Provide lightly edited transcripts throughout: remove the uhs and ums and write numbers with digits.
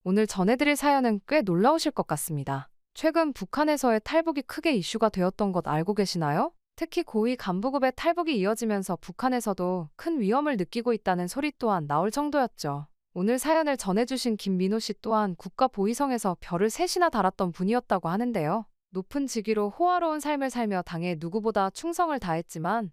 오늘 전해드릴 사연은 꽤 놀라우실 것 같습니다. 최근 북한에서의 탈북이 크게 이슈가 되었던 것 알고 계시나요? 특히 고위 간부급의 탈북이 이어지면서 북한에서도 큰 위험을 느끼고 있다는 소리 또한 나올 정도였죠. 오늘 사연을 전해주신 김민호 씨 또한 국가보위성에서 별을 셋이나 달았던 분이었다고 하는데요. 높은 직위로 호화로운 삶을 살며 당에 누구보다 충성을 다했지만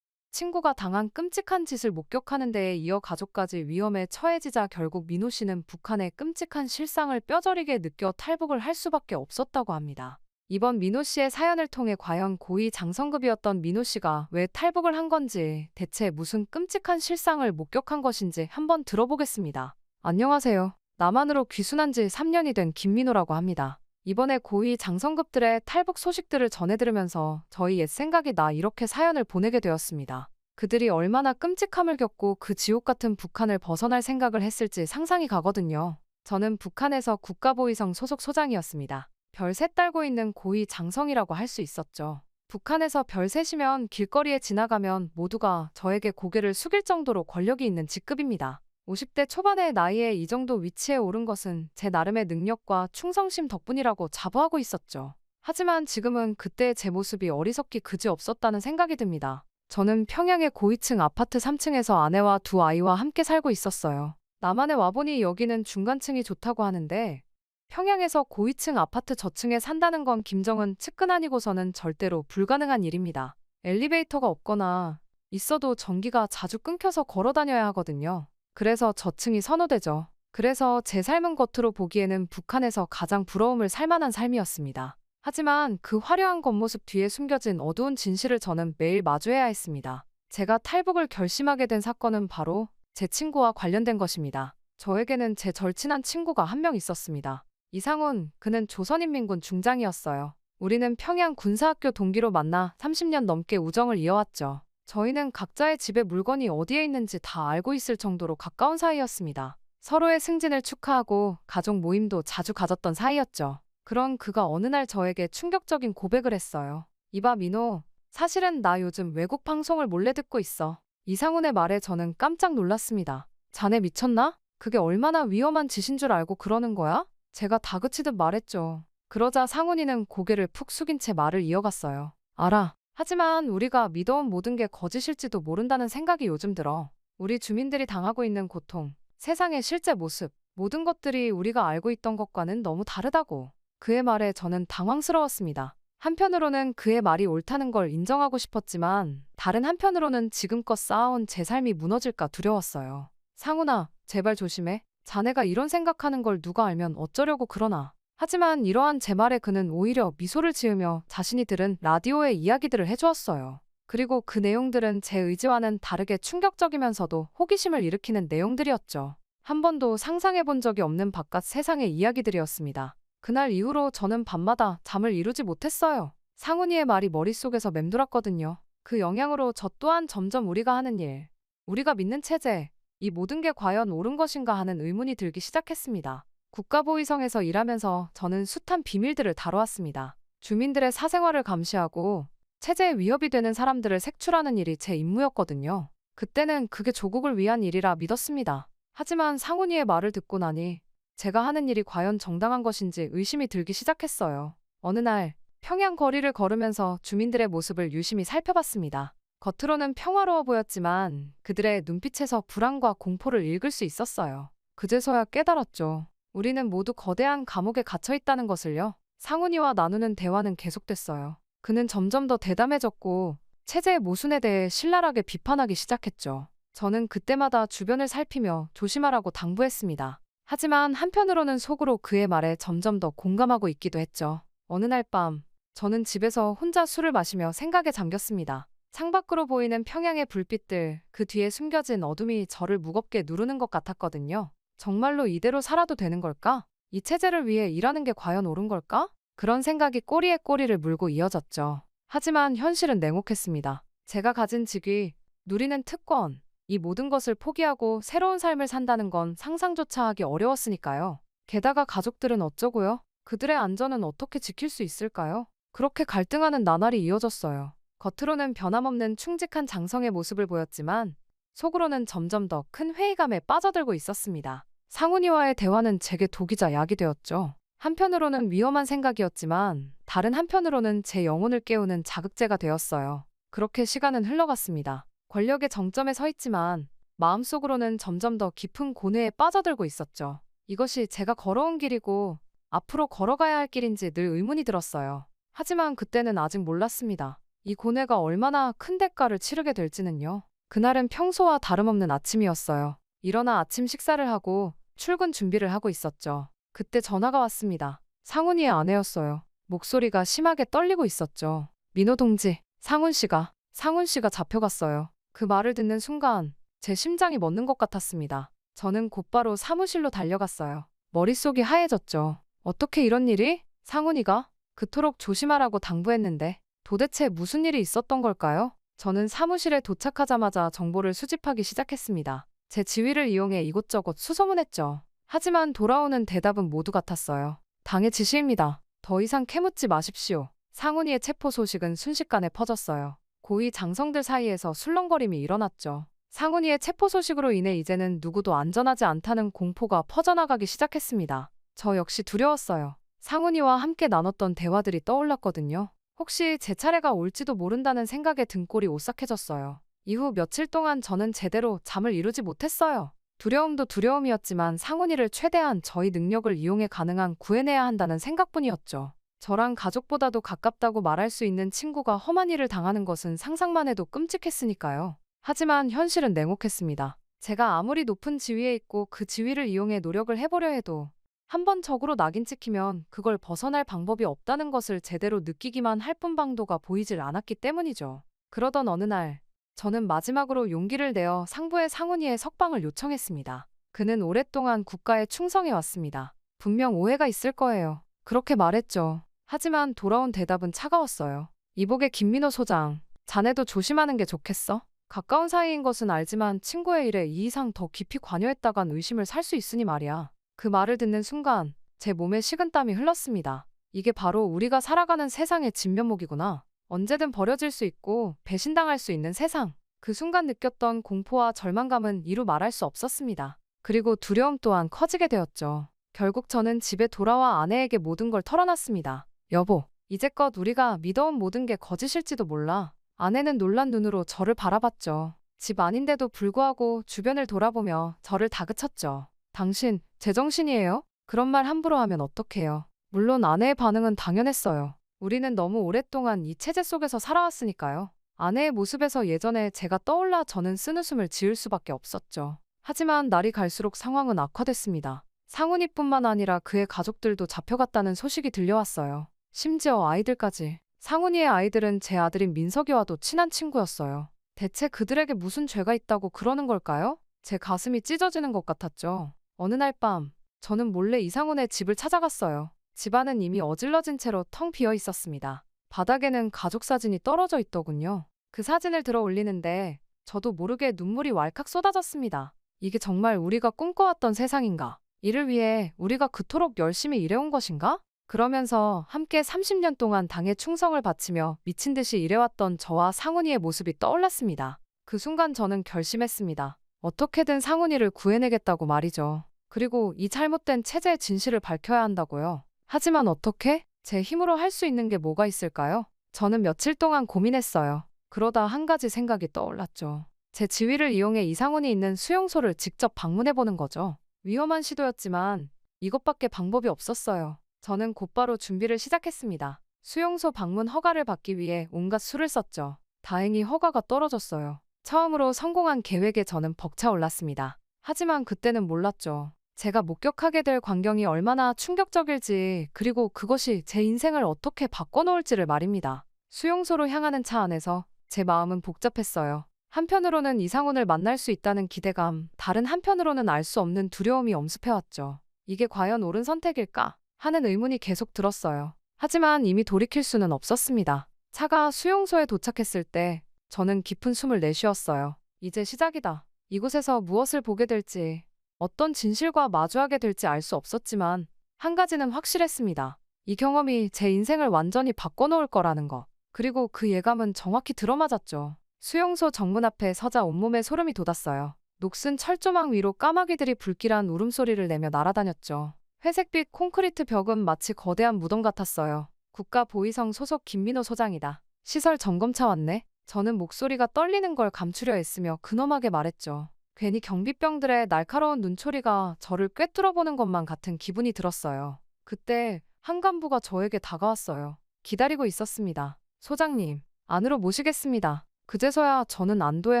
친구가 당한 끔찍한 짓을 목격하는 데에 이어 가족까지 위험에 처해지자 결국 민호 씨는 북한의 끔찍한 실상을 뼈저리게 느껴 탈북을 할 수밖에 없었다고 합니다. 이번 민호 씨의 사연을 통해 과연 고위 장성급이었던 민호 씨가 왜 탈북을 한 건지, 대체 무슨 끔찍한 실상을 목격한 것인지 한번 들어보겠습니다. 안녕하세요. 남한으로 귀순한 지 3년이 된 김민호라고 합니다. 이번에 고위 장성급들의 탈북 소식들을 전해들으면서 저희 옛 생각이 나 이렇게 사연을 보내게 되었습니다. 그들이 얼마나 끔찍함을 겪고 그 지옥 같은 북한을 벗어날 생각을 했을지 상상이 가거든요. 저는 북한에서 국가보위성 소속 소장이었습니다. 별 셋 달고 있는 고위 장성이라고 할 수 있었죠. 북한에서 별 셋이면 길거리에 지나가면 모두가 저에게 고개를 숙일 정도로 권력이 있는 직급입니다. 50대 초반의 나이에 이 정도 위치에 오른 것은 제 나름의 능력과 충성심 덕분이라고 자부하고 있었죠. 하지만 지금은 그때의 제 모습이 어리석기 그지없었다는 생각이 듭니다. 저는 평양의 고위층 아파트 3층에서 아내와 두 아이와 함께 살고 있었어요. 남한에 와보니 여기는 중간층이 좋다고 하는데 평양에서 고위층 아파트 저층에 산다는 건 김정은 측근 아니고서는 절대로 불가능한 일입니다. 엘리베이터가 없거나 있어도 전기가 자주 끊겨서 걸어 다녀야 하거든요. 그래서 저층이 선호되죠. 그래서 제 삶은 겉으로 보기에는 북한에서 가장 부러움을 살 만한 삶이었습니다. 하지만 그 화려한 겉모습 뒤에 숨겨진 어두운 진실을 저는 매일 마주해야 했습니다. 제가 탈북을 결심하게 된 사건은 바로 제 친구와 관련된 것입니다. 저에게는 제 절친한 친구가 한 명 있었습니다. 이상훈, 그는 조선인민군 중장이었어요. 우리는 평양 군사학교 동기로 만나 30년 넘게 우정을 이어왔죠. 저희는 각자의 집에 물건이 어디에 있는지 다 알고 있을 정도로 가까운 사이였습니다. 서로의 승진을 축하하고 가족 모임도 자주 가졌던 사이였죠. 그런 그가 어느 날 저에게 충격적인 고백을 했어요. 이봐 민호, 사실은 나 요즘 외국 방송을 몰래 듣고 있어. 이상훈의 말에 저는 깜짝 놀랐습니다. 자네 미쳤나? 그게 얼마나 위험한 짓인 줄 알고 그러는 거야? 제가 다그치듯 말했죠. 그러자 상훈이는 고개를 푹 숙인 채 말을 이어갔어요. 알아. 하지만 우리가 믿어온 모든 게 거짓일지도 모른다는 생각이 요즘 들어. 우리 주민들이 당하고 있는 고통, 세상의 실제 모습, 모든 것들이 우리가 알고 있던 것과는 너무 다르다고. 그의 말에 저는 당황스러웠습니다. 한편으로는 그의 말이 옳다는 걸 인정하고 싶었지만 다른 한편으로는 지금껏 쌓아온 제 삶이 무너질까 두려웠어요. 상훈아, 제발 조심해. 자네가 이런 생각하는 걸 누가 알면 어쩌려고 그러나. 하지만 이러한 제 말에 그는 오히려 미소를 지으며 자신이 들은 라디오의 이야기들을 해주었어요. 그리고 그 내용들은 제 의지와는 다르게 충격적이면서도 호기심을 일으키는 내용들이었죠. 한 번도 상상해본 적이 없는 바깥 세상의 이야기들이었습니다. 그날 이후로 저는 밤마다 잠을 이루지 못했어요. 상훈이의 말이 머릿속에서 맴돌았거든요. 그 영향으로 저 또한 점점 우리가 하는 일, 우리가 믿는 체제, 이 모든 게 과연 옳은 것인가 하는 의문이 들기 시작했습니다. 국가보위성에서 일하면서 저는 숱한 비밀들을 다뤄왔습니다. 주민들의 사생활을 감시하고 체제에 위협이 되는 사람들을 색출하는 일이 제 임무였거든요. 그때는 그게 조국을 위한 일이라 믿었습니다. 하지만 상훈이의 말을 듣고 나니 제가 하는 일이 과연 정당한 것인지 의심이 들기 시작했어요. 어느 날 평양 거리를 걸으면서 주민들의 모습을 유심히 살펴봤습니다. 겉으로는 평화로워 보였지만 그들의 눈빛에서 불안과 공포를 읽을 수 있었어요. 그제서야 깨달았죠. 우리는 모두 거대한 감옥에 갇혀 있다는 것을요. 상훈이와 나누는 대화는 계속됐어요. 그는 점점 더 대담해졌고 체제의 모순에 대해 신랄하게 비판하기 시작했죠. 저는 그때마다 주변을 살피며 조심하라고 당부했습니다. 하지만 한편으로는 속으로 그의 말에 점점 더 공감하고 있기도 했죠. 어느 날 밤, 저는 집에서 혼자 술을 마시며 생각에 잠겼습니다. 창밖으로 보이는 평양의 불빛들, 그 뒤에 숨겨진 어둠이 저를 무겁게 누르는 것 같았거든요. 정말로 이대로 살아도 되는 걸까? 이 체제를 위해 일하는 게 과연 옳은 걸까? 그런 생각이 꼬리에 꼬리를 물고 이어졌죠. 하지만 현실은 냉혹했습니다. 제가 가진 직위, 누리는 특권, 이 모든 것을 포기하고 새로운 삶을 산다는 건 상상조차 하기 어려웠으니까요. 게다가 가족들은 어쩌고요? 그들의 안전은 어떻게 지킬 수 있을까요? 그렇게 갈등하는 나날이 이어졌어요. 겉으로는 변함없는 충직한 장성의 모습을 보였지만 속으로는 점점 더 큰 회의감에 빠져들고 있었습니다. 상훈이와의 대화는 제게 독이자 약이 되었죠. 한편으로는 위험한 생각이었지만 다른 한편으로는 제 영혼을 깨우는 자극제가 되었어요. 그렇게 시간은 흘러갔습니다. 권력의 정점에 서 있지만 마음속으로는 점점 더 깊은 고뇌에 빠져들고 있었죠. 이것이 제가 걸어온 길이고 앞으로 걸어가야 할 길인지 늘 의문이 들었어요. 하지만 그때는 아직 몰랐습니다. 이 고뇌가 얼마나 큰 대가를 치르게 될지는요. 그날은 평소와 다름없는 아침이었어요. 일어나 아침 식사를 하고 출근 준비를 하고 있었죠. 그때 전화가 왔습니다. 상훈이의 아내였어요. 목소리가 심하게 떨리고 있었죠. 민호 동지, 상훈 씨가 잡혀갔어요. 그 말을 듣는 순간 제 심장이 멎는 것 같았습니다. 저는 곧바로 사무실로 달려갔어요. 머릿속이 하얘졌죠. 어떻게 이런 일이? 상훈이가? 그토록 조심하라고 당부했는데 도대체 무슨 일이 있었던 걸까요? 저는 사무실에 도착하자마자 정보를 수집하기 시작했습니다. 제 지위를 이용해 이곳저곳 수소문했죠. 하지만 돌아오는 대답은 모두 같았어요. 당의 지시입니다. 더 이상 캐묻지 마십시오. 상훈이의 체포 소식은 순식간에 퍼졌어요. 고위 장성들 사이에서 술렁거림이 일어났죠. 상훈이의 체포 소식으로 인해 이제는 누구도 안전하지 않다는 공포가 퍼져나가기 시작했습니다. 저 역시 두려웠어요. 상훈이와 함께 나눴던 대화들이 떠올랐거든요. 혹시 제 차례가 올지도 모른다는 생각에 등골이 오싹해졌어요. 이후 며칠 동안 저는 제대로 잠을 이루지 못했어요. 두려움도 두려움이었지만 상훈이를 최대한 저희 능력을 이용해 가능한 구해내야 한다는 생각뿐이었죠. 저랑 가족보다도 가깝다고 말할 수 있는 친구가 험한 일을 당하는 것은 상상만 해도 끔찍했으니까요. 하지만 현실은 냉혹했습니다. 제가 아무리 높은 지위에 있고 그 지위를 이용해 노력을 해보려 해도 한번 적으로 낙인 찍히면 그걸 벗어날 방법이 없다는 것을 제대로 느끼기만 할 뿐방도가 보이질 않았기 때문이죠. 그러던 어느 날 저는 마지막으로 용기를 내어 상부의 상훈이의 석방을 요청했습니다. 그는 오랫동안 국가에 충성해왔습니다. 분명 오해가 있을 거예요. 그렇게 말했죠. 하지만 돌아온 대답은 차가웠어요. 이복의 김민호 소장, 자네도 조심하는 게 좋겠어? 가까운 사이인 것은 알지만 친구의 일에 이 이상 더 깊이 관여했다간 의심을 살 수 있으니 말이야. 그 말을 듣는 순간 제 몸에 식은땀이 흘렀습니다. 이게 바로 우리가 살아가는 세상의 진면목이구나. 언제든 버려질 수 있고 배신당할 수 있는 세상. 그 순간 느꼈던 공포와 절망감은 이루 말할 수 없었습니다. 그리고 두려움 또한 커지게 되었죠. 결국 저는 집에 돌아와 아내에게 모든 걸 털어놨습니다. 여보, 이제껏 우리가 믿어온 모든 게 거짓일지도 몰라. 아내는 놀란 눈으로 저를 바라봤죠. 집 아닌데도 불구하고 주변을 돌아보며 저를 다그쳤죠. 당신, 제정신이에요? 그런 말 함부로 하면 어떡해요. 물론 아내의 반응은 당연했어요. 우리는 너무 오랫동안 이 체제 속에서 살아왔으니까요. 아내의 모습에서 예전에 제가 떠올라 저는 쓴웃음을 지을 수밖에 없었죠. 하지만 날이 갈수록 상황은 악화됐습니다. 상훈이뿐만 아니라 그의 가족들도 잡혀갔다는 소식이 들려왔어요. 심지어 아이들까지. 상훈이의 아이들은 제 아들인 민석이와도 친한 친구였어요. 대체 그들에게 무슨 죄가 있다고 그러는 걸까요? 제 가슴이 찢어지는 것 같았죠. 어느 날 밤, 저는 몰래 이상훈의 집을 찾아갔어요. 집안은 이미 어질러진 채로 텅 비어 있었습니다. 바닥에는 가족 사진이 떨어져 있더군요. 그 사진을 들어 올리는데 저도 모르게 눈물이 왈칵 쏟아졌습니다. 이게 정말 우리가 꿈꿔왔던 세상인가? 이를 위해 우리가 그토록 열심히 일해온 것인가? 그러면서 함께 30년 동안 당에 충성을 바치며 미친 듯이 일해왔던 저와 상훈이의 모습이 떠올랐습니다. 그 순간 저는 결심했습니다. 어떻게든 상훈이를 구해내겠다고 말이죠. 그리고 이 잘못된 체제의 진실을 밝혀야 한다고요. 하지만 어떻게? 제 힘으로 할 수 있는 게 뭐가 있을까요? 저는 며칠 동안 고민했어요. 그러다 한 가지 생각이 떠올랐죠. 제 지위를 이용해 이상훈이 있는 수용소를 직접 방문해보는 거죠. 위험한 시도였지만 이것밖에 방법이 없었어요. 저는 곧바로 준비를 시작했습니다. 수용소 방문 허가를 받기 위해 온갖 수를 썼죠. 다행히 허가가 떨어졌어요. 처음으로 성공한 계획에 저는 벅차올랐습니다. 하지만 그때는 몰랐죠. 제가 목격하게 될 광경이 얼마나 충격적일지, 그리고 그것이 제 인생을 어떻게 바꿔놓을지를 말입니다. 수용소로 향하는 차 안에서 제 마음은 복잡했어요. 한편으로는 이상훈을 만날 수 있다는 기대감, 다른 한편으로는 알 수 없는 두려움이 엄습해왔죠. 이게 과연 옳은 선택일까? 하는 의문이 계속 들었어요. 하지만 이미 돌이킬 수는 없었습니다. 차가 수용소에 도착했을 때 저는 깊은 숨을 내쉬었어요. 이제 시작이다. 이곳에서 무엇을 보게 될지, 어떤 진실과 마주하게 될지 알 수 없었지만 한 가지는 확실했습니다. 이 경험이 제 인생을 완전히 바꿔놓을 거라는 것. 그리고 그 예감은 정확히 들어맞았죠. 수용소 정문 앞에 서자 온몸에 소름이 돋았어요. 녹슨 철조망 위로 까마귀들이 불길한 울음소리를 내며 날아다녔죠. 회색빛 콘크리트 벽은 마치 거대한 무덤 같았어요. 국가보위성 소속 김민호 소장이다. 시설 점검차 왔네. 저는 목소리가 떨리는 걸 감추려 애쓰며 근엄하게 말했죠. 괜히 경비병들의 날카로운 눈초리가 저를 꿰뚫어보는 것만 같은 기분이 들었어요. 그때 한 간부가 저에게 다가왔어요. 기다리고 있었습니다. 소장님, 안으로 모시겠습니다. 그제서야 저는 안도의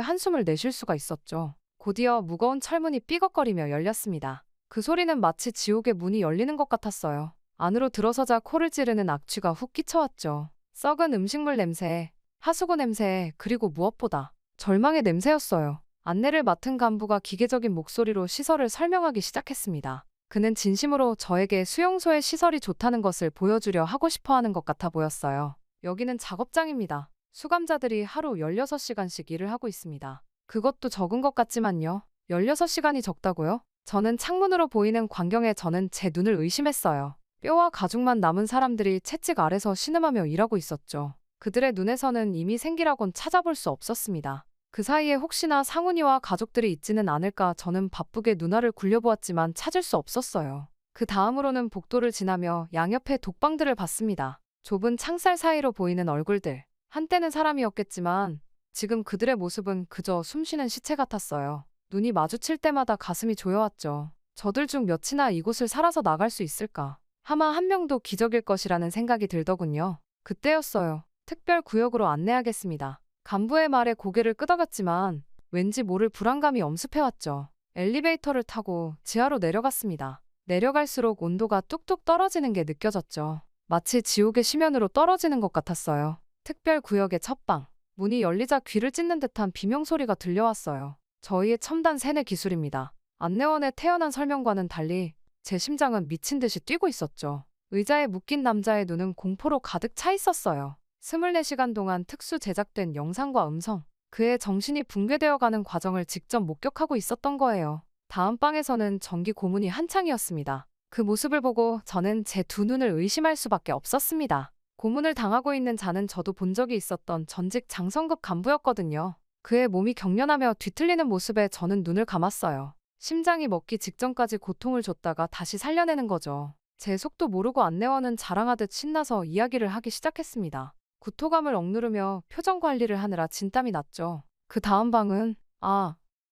한숨을 내쉴 수가 있었죠. 곧이어 무거운 철문이 삐걱거리며 열렸습니다. 그 소리는 마치 지옥의 문이 열리는 것 같았어요. 안으로 들어서자 코를 찌르는 악취가 훅 끼쳐왔죠. 썩은 음식물 냄새, 하수구 냄새, 그리고 무엇보다 절망의 냄새였어요. 안내를 맡은 간부가 기계적인 목소리로 시설을 설명하기 시작했습니다. 그는 진심으로 저에게 수용소의 시설이 좋다는 것을 보여주려 하고 싶어 하는 것 같아 보였어요. 여기는 작업장입니다. 수감자들이 하루 16시간씩 일을 하고 있습니다. 그것도 적은 것 같지만요. 16시간이 적다고요? 저는 창문으로 보이는 광경에 제 눈을 의심했어요. 뼈와 가죽만 남은 사람들이 채찍 아래서 신음하며 일하고 있었죠. 그들의 눈에서는 이미 생기라곤 찾아볼 수 없었습니다. 그 사이에 혹시나 상훈이와 가족들이 있지는 않을까 저는 바쁘게 눈알을 굴려보았지만 찾을 수 없었어요. 그 다음으로는 복도를 지나며 양옆의 독방들을 봤습니다. 좁은 창살 사이로 보이는 얼굴들. 한때는 사람이었겠지만 지금 그들의 모습은 그저 숨쉬는 시체 같았어요. 눈이 마주칠 때마다 가슴이 조여왔죠. 저들 중 몇이나 이곳을 살아서 나갈 수 있을까? 아마 한 명도 기적일 것이라는 생각이 들더군요. 그때였어요. 특별 구역으로 안내하겠습니다. 간부의 말에 고개를 끄덕였지만 왠지 모를 불안감이 엄습해왔죠. 엘리베이터를 타고 지하로 내려갔습니다. 내려갈수록 온도가 뚝뚝 떨어지는 게 느껴졌죠. 마치 지옥의 심연으로 떨어지는 것 같았어요. 특별 구역의 첫방. 문이 열리자 귀를 찢는 듯한 비명소리가 들려왔어요. 저희의 첨단 세뇌 기술입니다. 안내원의 태연한 설명과는 달리 제 심장은 미친 듯이 뛰고 있었죠. 의자에 묶인 남자의 눈은 공포로 가득 차 있었어요. 24시간 동안 특수 제작된 영상과 음성, 그의 정신이 붕괴되어가는 과정을 직접 목격하고 있었던 거예요. 다음 방에서는 전기 고문이 한창이었습니다. 그 모습을 보고 저는 제 두 눈을 의심할 수밖에 없었습니다. 고문을 당하고 있는 자는 저도 본 적이 있었던 전직 장성급 간부였거든요. 그의 몸이 경련하며 뒤틀리는 모습에 저는 눈을 감았어요. 심장이 멎기 직전까지 고통을 줬다가 다시 살려내는 거죠. 제 속도 모르고 안내원은 자랑하듯 신나서 이야기를 하기 시작했습니다. 구토감을 억누르며 표정 관리를 하느라 진땀이 났죠. 그 다음 방은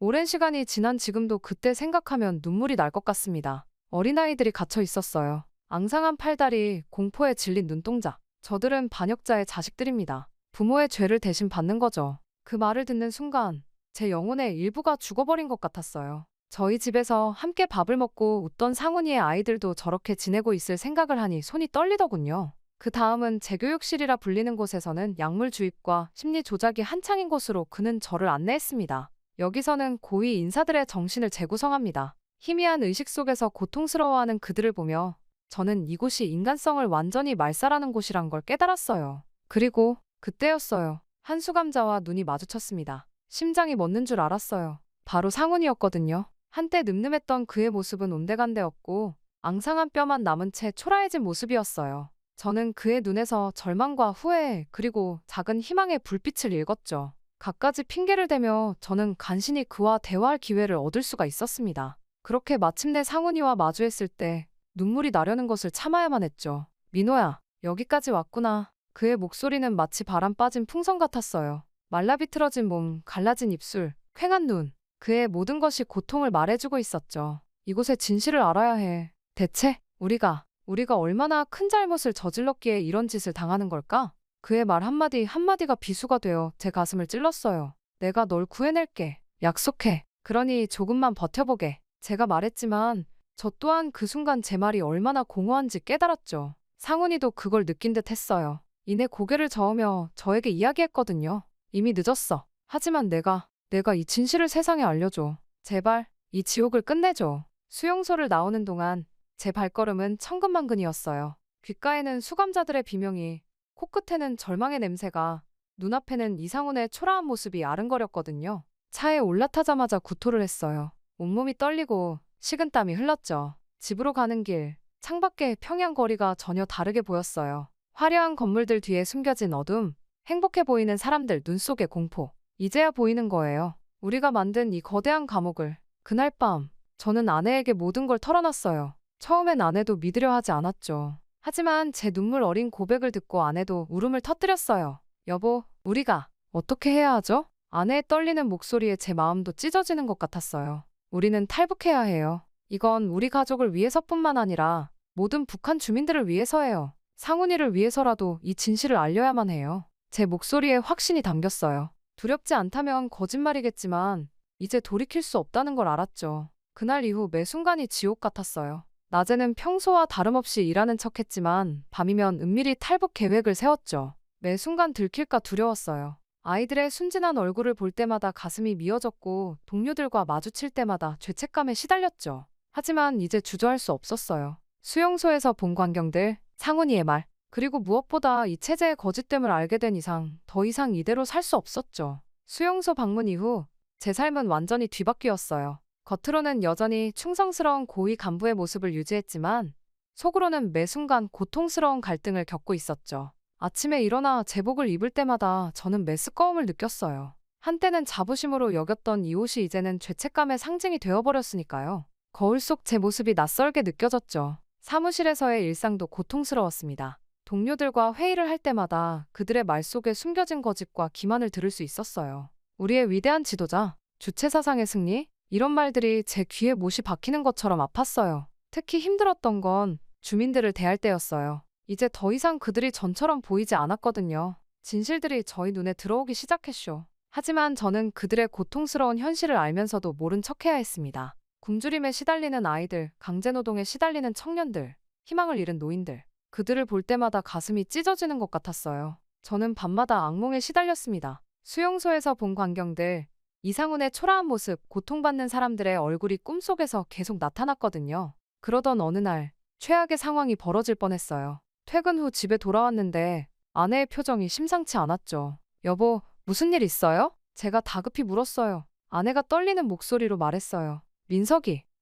오랜 시간이 지난 지금도 그때 생각하면 눈물이 날 것 같습니다. 어린아이들이 갇혀 있었어요. 앙상한 팔다리, 공포에 질린 눈동자. 저들은 반역자의 자식들입니다. 부모의 죄를 대신 받는 거죠. 그 말을 듣는 순간 제 영혼의 일부가 죽어버린 것 같았어요. 저희 집에서 함께 밥을 먹고 웃던 상훈이의 아이들도 저렇게 지내고 있을 생각을 하니 손이 떨리더군요. 그 다음은 재교육실이라 불리는 곳에서는 약물 주입과 심리 조작이 한창인 곳으로 그는 저를 안내했습니다. 여기서는 고위 인사들의 정신을 재구성합니다. 희미한 의식 속에서 고통스러워하는 그들을 보며 저는 이곳이 인간성을 완전히 말살하는 곳이란 걸 깨달았어요. 그리고 그때였어요. 한 수감자와 눈이 마주쳤습니다. 심장이 멎는 줄 알았어요. 바로 상훈이었거든요. 한때 늠름했던 그의 모습은 온데간데없고 앙상한 뼈만 남은 채 초라해진 모습이었어요. 저는 그의 눈에서 절망과 후회 그리고 작은 희망의 불빛을 읽었죠. 갖가지 핑계를 대며 저는 간신히 그와 대화할 기회를 얻을 수가 있었습니다. 그렇게 마침내 상훈이와 마주했을 때 눈물이 나려는 것을 참아야만 했죠. 민호야, 여기까지 왔구나. 그의 목소리는 마치 바람 빠진 풍선 같았어요. 말라비틀어진 몸, 갈라진 입술, 퀭한 눈. 그의 모든 것이 고통을 말해주고 있었죠. 이곳의 진실을 알아야 해. 대체 우리가 얼마나 큰 잘못을 저질렀기에 이런 짓을 당하는 걸까? 그의 말 한마디 한마디가 비수가 되어 제 가슴을 찔렀어요. 내가 널 구해낼게. 약속해. 그러니 조금만 버텨보게. 제가 말했지만 저 또한 그 순간 제 말이 얼마나 공허한지 깨달았죠. 상훈이도 그걸 느낀 듯 했어요. 이내 고개를 저으며 저에게 이야기했거든요. 이미 늦었어. 하지만 내가 이 진실을 세상에 알려줘. 제발 이 지옥을 끝내줘. 수용소를 나오는 동안 제 발걸음은 천근만근이었어요. 귓가에는 수감자들의 비명이, 코끝에는 절망의 냄새가, 눈앞에는 이상훈의 초라한 모습이 아른거렸거든요. 차에 올라타자마자 구토를 했어요. 온몸이 떨리고 식은땀이 흘렀죠. 집으로 가는 길, 창밖의 평양 거리가 전혀 다르게 보였어요. 화려한 건물들 뒤에 숨겨진 어둠, 행복해 보이는 사람들 눈 속의 공포. 이제야 보이는 거예요. 우리가 만든 이 거대한 감옥을. 그날 밤, 저는 아내에게 모든 걸 털어놨어요. 처음엔 아내도 믿으려 하지 않았죠. 하지만 제 눈물 어린 고백을 듣고 아내도 울음을 터뜨렸어요. 여보, 우리가 어떻게 해야 하죠? 아내의 떨리는 목소리에 제 마음도 찢어지는 것 같았어요. 우리는 탈북해야 해요. 이건 우리 가족을 위해서뿐만 아니라 모든 북한 주민들을 위해서예요. 상훈이를 위해서라도 이 진실을 알려야만 해요. 제 목소리에 확신이 담겼어요. 두렵지 않다면 거짓말이겠지만 이제 돌이킬 수 없다는 걸 알았죠. 그날 이후 매 순간이 지옥 같았어요. 낮에는 평소와 다름없이 일하는 척했지만 밤이면 은밀히 탈북 계획을 세웠죠. 매 순간 들킬까 두려웠어요. 아이들의 순진한 얼굴을 볼 때마다 가슴이 미어졌고 동료들과 마주칠 때마다 죄책감에 시달렸죠. 하지만 이제 주저할 수 없었어요. 수용소에서 본 광경들, 상훈이의 말, 그리고 무엇보다 이 체제의 거짓됨을 알게 된 이상 더 이상 이대로 살 수 없었죠. 수용소 방문 이후 제 삶은 완전히 뒤바뀌었어요. 겉으로는 여전히 충성스러운 고위 간부의 모습을 유지했지만 속으로는 매 순간 고통스러운 갈등을 겪고 있었죠. 아침에 일어나 제복을 입을 때마다 저는 메스꺼움을 느꼈어요. 한때는 자부심으로 여겼던 이 옷이 이제는 죄책감의 상징이 되어버렸으니까요. 거울 속 제 모습이 낯설게 느껴졌죠. 사무실에서의 일상도 고통스러웠습니다. 동료들과 회의를 할 때마다 그들의 말 속에 숨겨진 거짓과 기만을 들을 수 있었어요. 우리의 위대한 지도자, 주체사상의 승리? 이런 말들이 제 귀에 못이 박히는 것처럼 아팠어요. 특히 힘들었던 건 주민들을 대할 때였어요. 이제 더 이상 그들이 전처럼 보이지 않았거든요. 진실들이 저희 눈에 들어오기 시작했쇼. 하지만 저는 그들의 고통스러운 현실을 알면서도 모른 척해야 했습니다. 굶주림에 시달리는 아이들, 강제노동에 시달리는 청년들, 희망을 잃은 노인들. 그들을 볼 때마다 가슴이 찢어지는 것 같았어요. 저는 밤마다 악몽에 시달렸습니다. 수용소에서 본 광경들, 이상훈의 초라한 모습, 고통받는 사람들의 얼굴이 꿈속에서 계속 나타났거든요. 그러던 어느 날, 최악의 상황이 벌어질 뻔했어요. 퇴근 후 집에 돌아왔는데 아내의 표정이 심상치 않았죠. 여보, 무슨 일 있어요? 제가 다급히 물었어요. 아내가 떨리는 목소리로 말했어요.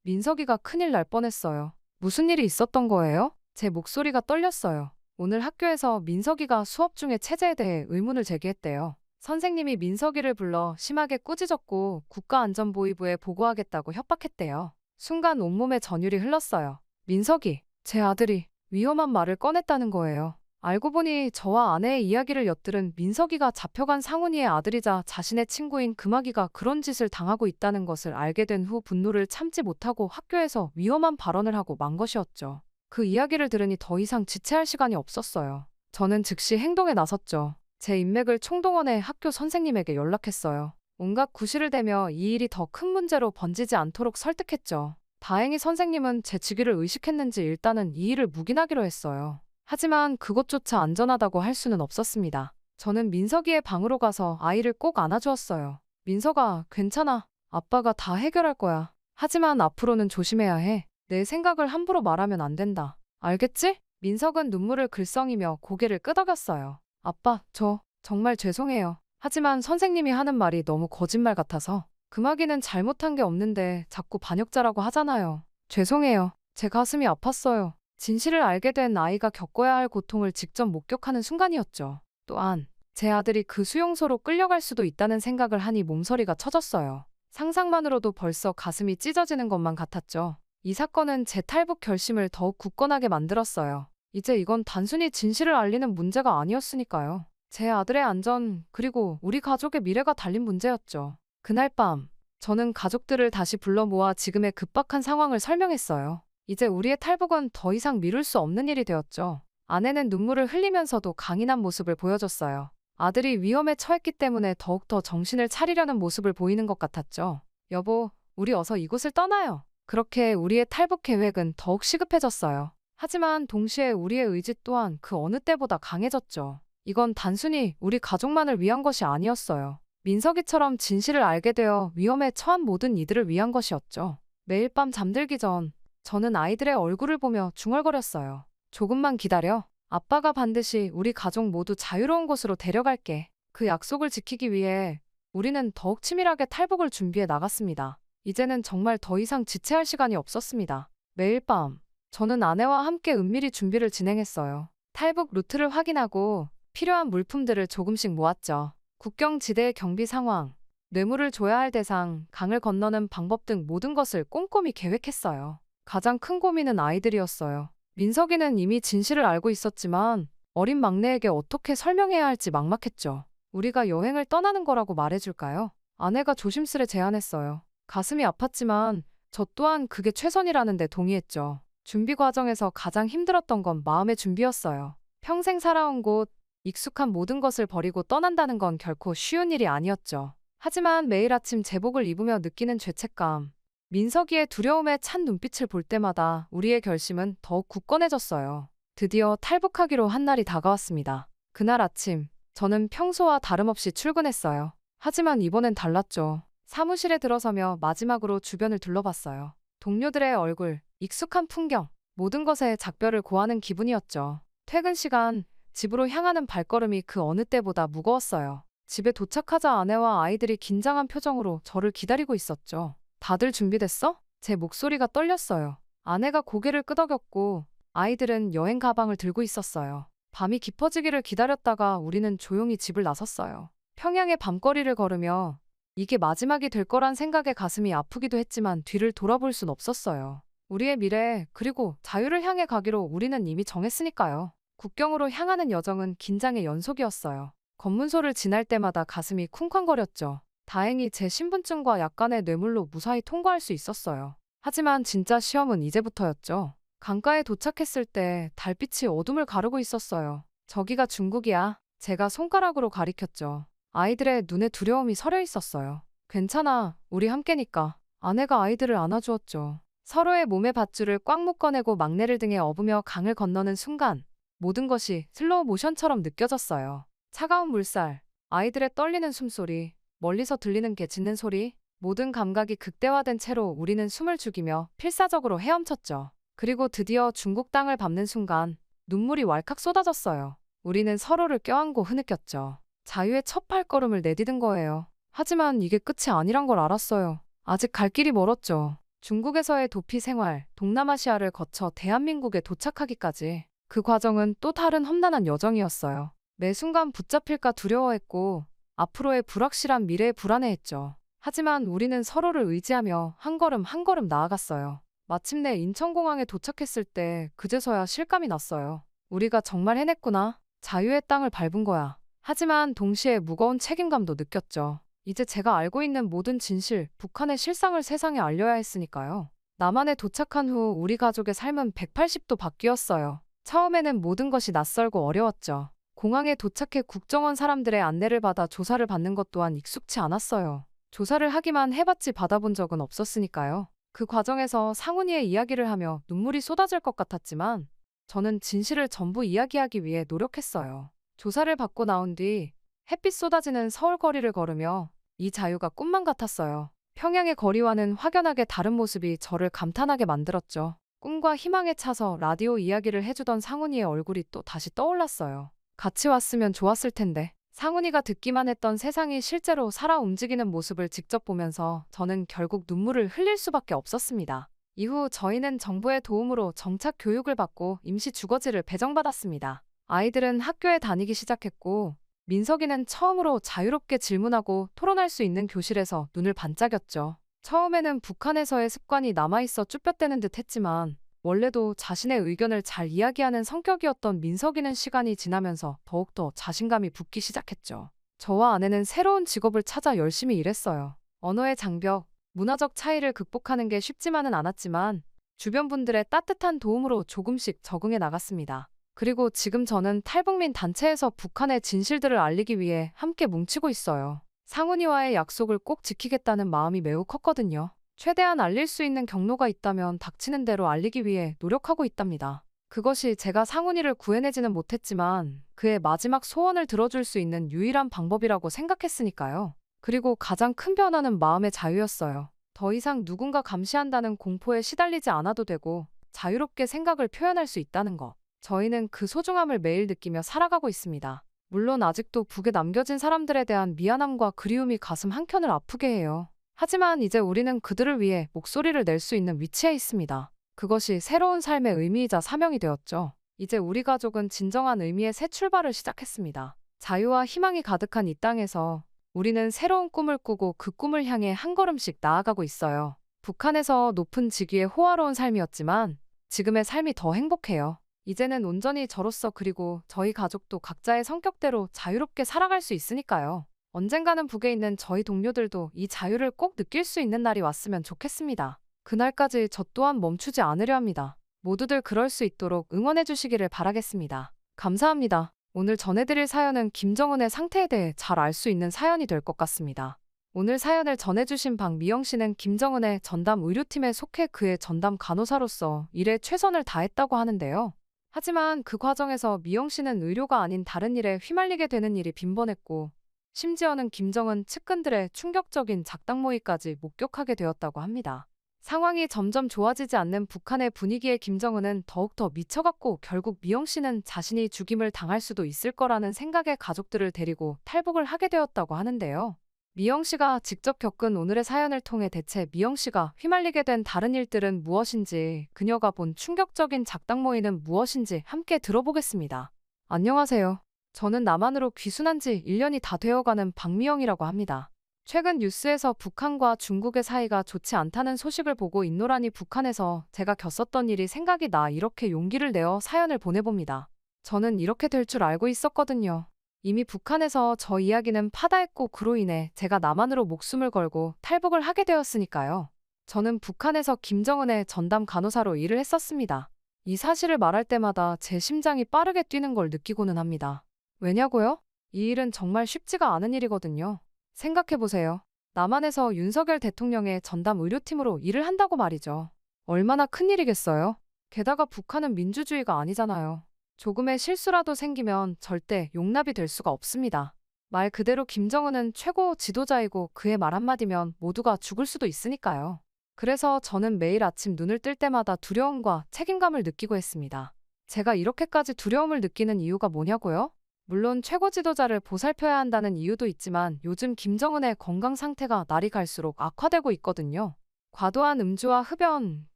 민석이가 큰일 날 뻔했어요. 무슨 일이 있었던 거예요? 제 목소리가 떨렸어요. 오늘 학교에서 민석이가 수업 중에 체제에 대해 의문을 제기했대요. 선생님이 민석이를 불러 심하게 꾸짖었고 국가안전보위부에 보고하겠다고 협박했대요. 순간 온몸에 전율이 흘렀어요. 민석이, 제 아들이 위험한 말을 꺼냈다는 거예요. 알고 보니 저와 아내의 이야기를 엿들은 민석이가 잡혀간 상훈이의 아들이자 자신의 친구인 금학이가 그런 짓을 당하고 있다는 것을 알게 된 후 분노를 참지 못하고 학교에서 위험한 발언을 하고 만 것이었죠. 그 이야기를 들으니 더 이상 지체할 시간이 없었어요. 저는 즉시 행동에 나섰죠. 제 인맥을 총동원해 학교 선생님에게 연락했어요. 온갖 구실을 대며 이 일이 더 큰 문제로 번지지 않도록 설득했죠. 다행히 선생님은 제 직위를 의식했는지 일단은 이 일을 묵인하기로 했어요. 하지만 그것조차 안전하다고 할 수는 없었습니다. 저는 민석이의 방으로 가서 아이를 꼭 안아주었어요. 민석아, 괜찮아. 아빠가 다 해결할 거야. 하지만 앞으로는 조심해야 해. 내 생각을 함부로 말하면 안 된다. 알겠지? 민석은 눈물을 글썽이며 고개를 끄덕였어요. 아빠, 저 정말 죄송해요. 하지만 선생님이 하는 말이 너무 거짓말 같아서. 금학이는 잘못한 게 없는데 자꾸 반역자라고 하잖아요. 죄송해요. 제 가슴이 아팠어요. 진실을 알게 된 아이가 겪어야 할 고통을 직접 목격하는 순간이었죠. 또한 제 아들이 그 수용소로 끌려갈 수도 있다는 생각을 하니 몸서리가 쳐졌어요. 상상만으로도 벌써 가슴이 찢어지는 것만 같았죠. 이 사건은 제 탈북 결심을 더욱 굳건하게 만들었어요. 이제 이건 단순히 진실을 알리는 문제가 아니었으니까요. 제 아들의 안전, 그리고 우리 가족의 미래가 달린 문제였죠. 그날 밤, 저는 가족들을 다시 불러 모아 지금의 급박한 상황을 설명했어요. 이제 우리의 탈북은 더 이상 미룰 수 없는 일이 되었죠. 아내는 눈물을 흘리면서도 강인한 모습을 보여줬어요. 아들이 위험에 처했기 때문에 더욱더 정신을 차리려는 모습을 보이는 것 같았죠. 여보, 우리 어서 이곳을 떠나요. 그렇게 우리의 탈북 계획은 더욱 시급해졌어요. 하지만 동시에 우리의 의지 또한 그 어느 때보다 강해졌죠. 이건 단순히 우리 가족만을 위한 것이 아니었어요. 민석이처럼 진실을 알게 되어 위험에 처한 모든 이들을 위한 것이었죠. 매일 밤 잠들기 전 저는 아이들의 얼굴을 보며 중얼거렸어요. 조금만 기다려. 아빠가 반드시 우리 가족 모두 자유로운 곳으로 데려갈게. 그 약속을 지키기 위해 우리는 더욱 치밀하게 탈북을 준비해 나갔습니다. 이제는 정말 더 이상 지체할 시간이 없었습니다. 매일 밤 저는 아내와 함께 은밀히 준비를 진행했어요. 탈북 루트를 확인하고 필요한 물품들을 조금씩 모았죠. 국경지대의 경비 상황, 뇌물을 줘야 할 대상, 강을 건너는 방법 등 모든 것을 꼼꼼히 계획했어요. 가장 큰 고민은 아이들이었어요. 민석이는 이미 진실을 알고 있었지만 어린 막내에게 어떻게 설명해야 할지 막막했죠. 우리가 여행을 떠나는 거라고 말해줄까요? 아내가 조심스레 제안했어요. 가슴이 아팠지만 저 또한 그게 최선이라는데 동의했죠. 준비 과정에서 가장 힘들었던 건 마음의 준비였어요. 평생 살아온 곳, 익숙한 모든 것을 버리고 떠난다는 건 결코 쉬운 일이 아니었죠. 하지만 매일 아침 제복을 입으며 느끼는 죄책감, 민석이의 두려움에 찬 눈빛을 볼 때마다 우리의 결심은 더욱 굳건해졌어요. 드디어 탈북하기로 한 날이 다가왔습니다. 그날 아침, 저는 평소와 다름없이 출근했어요. 하지만 이번엔 달랐죠. 사무실에 들어서며 마지막으로 주변을 둘러봤어요. 동료들의 얼굴, 익숙한 풍경, 모든 것에 작별을 고하는 기분이었죠. 퇴근 시간, 집으로 향하는 발걸음이 그 어느 때보다 무거웠어요. 집에 도착하자 아내와 아이들이 긴장한 표정으로 저를 기다리고 있었죠. 다들 준비됐어? 제 목소리가 떨렸어요. 아내가 고개를 끄덕였고 아이들은 여행 가방을 들고 있었어요. 밤이 깊어지기를 기다렸다가 우리는 조용히 집을 나섰어요. 평양의 밤거리를 걸으며 이게 마지막이 될 거란 생각에 가슴이 아프기도 했지만 뒤를 돌아볼 순 없었어요. 우리의 미래 그리고 자유를 향해 가기로 우리는 이미 정했으니까요. 국경으로 향하는 여정은 긴장의 연속이었어요. 검문소를 지날 때마다 가슴이 쿵쾅거렸죠. 다행히 제 신분증과 약간의 뇌물로 무사히 통과할 수 있었어요. 하지만 진짜 시험은 이제부터였죠. 강가에 도착했을 때 달빛이 어둠을 가르고 있었어요. 저기가 중국이야. 제가 손가락으로 가리켰죠. 아이들의 눈에 두려움이 서려 있었어요. 괜찮아. 우리 함께니까. 아내가 아이들을 안아주었죠. 서로의 몸의 밧줄을 꽉 묶어내고 막내를 등에 업으며 강을 건너는 순간 모든 것이 슬로우 모션처럼 느껴졌어요. 차가운 물살, 아이들의 떨리는 숨소리, 멀리서 들리는 개 짖는 소리, 모든 감각이 극대화된 채로 우리는 숨을 죽이며 필사적으로 헤엄쳤죠. 그리고 드디어 중국 땅을 밟는 순간 눈물이 왈칵 쏟아졌어요. 우리는 서로를 껴안고 흐느꼈죠. 자유의 첫 발걸음을 내디딘 거예요. 하지만 이게 끝이 아니란 걸 알았어요. 아직 갈 길이 멀었죠. 중국에서의 도피 생활, 동남아시아를 거쳐 대한민국에 도착하기까지 그 과정은 또 다른 험난한 여정이었어요. 매 순간 붙잡힐까 두려워했고 앞으로의 불확실한 미래에 불안해했죠. 하지만 우리는 서로를 의지하며 한 걸음 한 걸음 나아갔어요. 마침내 인천공항에 도착했을 때 그제서야 실감이 났어요. 우리가 정말 해냈구나. 자유의 땅을 밟은 거야. 하지만 동시에 무거운 책임감도 느꼈죠. 이제 제가 알고 있는 모든 진실, 북한의 실상을 세상에 알려야 했으니까요. 남한에 도착한 후 우리 가족의 삶은 180도 바뀌었어요. 처음에는 모든 것이 낯설고 어려웠죠. 공항에 도착해 국정원 사람들의 안내를 받아 조사를 받는 것 또한 익숙치 않았어요. 조사를 하기만 해봤지 받아본 적은 없었으니까요. 그 과정에서 상훈이의 이야기를 하며 눈물이 쏟아질 것 같았지만 저는 진실을 전부 이야기하기 위해 노력했어요. 조사를 받고 나온 뒤 햇빛 쏟아지는 서울 거리를 걸으며 이 자유가 꿈만 같았어요. 평양의 거리와는 확연하게 다른 모습이 저를 감탄하게 만들었죠. 꿈과 희망에 차서 라디오 이야기를 해주던 상훈이의 얼굴이 또 다시 떠올랐어요. 같이 왔으면 좋았을 텐데. 상훈이가 듣기만 했던 세상이 실제로 살아 움직이는 모습을 직접 보면서 저는 결국 눈물을 흘릴 수밖에 없었습니다. 이후 저희는 정부의 도움으로 정착 교육을 받고 임시 주거지를 배정받았습니다. 아이들은 학교에 다니기 시작했고 민석이는 처음으로 자유롭게 질문하고 토론할 수 있는 교실에서 눈을 반짝였죠. 처음에는 북한에서의 습관이 남아있어 쭈뼛대는 듯 했지만 원래도 자신의 의견을 잘 이야기하는 성격이었던 민석이는 시간이 지나면서 더욱더 자신감이 붙기 시작했죠. 저와 아내는 새로운 직업을 찾아 열심히 일했어요. 언어의 장벽, 문화적 차이를 극복하는 게 쉽지만은 않았지만 주변 분들의 따뜻한 도움으로 조금씩 적응해 나갔습니다. 그리고 지금 저는 탈북민 단체에서 북한의 진실들을 알리기 위해 함께 뭉치고 있어요. 상훈이와의 약속을 꼭 지키겠다는 마음이 매우 컸거든요. 최대한 알릴 수 있는 경로가 있다면 닥치는 대로 알리기 위해 노력하고 있답니다. 그것이 제가 상훈이를 구해내지는 못했지만 그의 마지막 소원을 들어줄 수 있는 유일한 방법이라고 생각했으니까요. 그리고 가장 큰 변화는 마음의 자유였어요. 더 이상 누군가 감시한다는 공포에 시달리지 않아도 되고 자유롭게 생각을 표현할 수 있다는 것. 저희는 그 소중함을 매일 느끼며 살아가고 있습니다. 물론 아직도 북에 남겨진 사람들에 대한 미안함과 그리움이 가슴 한켠을 아프게 해요. 하지만 이제 우리는 그들을 위해 목소리를 낼 수 있는 위치에 있습니다. 그것이 새로운 삶의 의미이자 사명이 되었죠. 이제 우리 가족은 진정한 의미의 새 출발을 시작했습니다. 자유와 희망이 가득한 이 땅에서 우리는 새로운 꿈을 꾸고 그 꿈을 향해 한 걸음씩 나아가고 있어요. 북한에서 높은 직위의 호화로운 삶이었지만 지금의 삶이 더 행복해요. 이제는 온전히 저로서 그리고 저희 가족도 각자의 성격대로 자유롭게 살아갈 수 있으니까요. 언젠가는 북에 있는 저희 동료들도 이 자유를 꼭 느낄 수 있는 날이 왔으면 좋겠습니다. 그날까지 저 또한 멈추지 않으려 합니다. 모두들 그럴 수 있도록 응원해 주시기를 바라겠습니다. 감사합니다. 오늘 전해드릴 사연은 김정은의 상태에 대해 잘 알 수 있는 사연이 될 것 같습니다. 오늘 사연을 전해주신 박미영 씨는 김정은의 전담 의료팀에 속해 그의 전담 간호사로서 일에 최선을 다했다고 하는데요. 하지만 그 과정에서 미영 씨는 의료가 아닌 다른 일에 휘말리게 되는 일이 빈번했고, 심지어는 김정은 측근들의 충격적인 작당 모의까지 목격하게 되었다고 합니다. 상황이 점점 좋아지지 않는 북한의 분위기에 김정은은 더욱더 미쳐갔고 결국 미영 씨는 자신이 죽임을 당할 수도 있을 거라는 생각에 가족들을 데리고 탈북을 하게 되었다고 하는데요. 미영 씨가 직접 겪은 오늘의 사연을 통해 대체 미영 씨가 휘말리게 된 다른 일들은 무엇인지, 그녀가 본 충격적인 작당 모의는 무엇인지 함께 들어보겠습니다. 안녕하세요. 저는 남한으로 귀순한 지 1년이 다 되어가는 박미영이라고 합니다. 최근 뉴스에서 북한과 중국의 사이가 좋지 않다는 소식을 보고 있노라니 북한에서 제가 겪었던 일이 생각이 나 이렇게 용기를 내어 사연을 보내봅니다. 저는 이렇게 될 줄 알고 있었거든요. 이미 북한에서 저 이야기는 파다했고 그로 인해 제가 남한으로 목숨을 걸고 탈북을 하게 되었으니까요. 저는 북한에서 김정은의 전담 간호사로 일을 했었습니다. 이 사실을 말할 때마다 제 심장이 빠르게 뛰는 걸 느끼고는 합니다. 왜냐고요? 이 일은 정말 쉽지가 않은 일이거든요. 생각해보세요. 남한에서 윤석열 대통령의 전담 의료팀으로 일을 한다고 말이죠. 얼마나 큰일이겠어요? 게다가 북한은 민주주의가 아니잖아요. 조금의 실수라도 생기면 절대 용납이 될 수가 없습니다. 말 그대로 김정은은 최고 지도자이고 그의 말 한마디면 모두가 죽을 수도 있으니까요. 그래서 저는 매일 아침 눈을 뜰 때마다 두려움과 책임감을 느끼고 했습니다. 제가 이렇게까지 두려움을 느끼는 이유가 뭐냐고요? 물론 최고 지도자를 보살펴야 한다는 이유도 있지만 요즘 김정은의 건강 상태가 날이 갈수록 악화되고 있거든요. 과도한 음주와 흡연,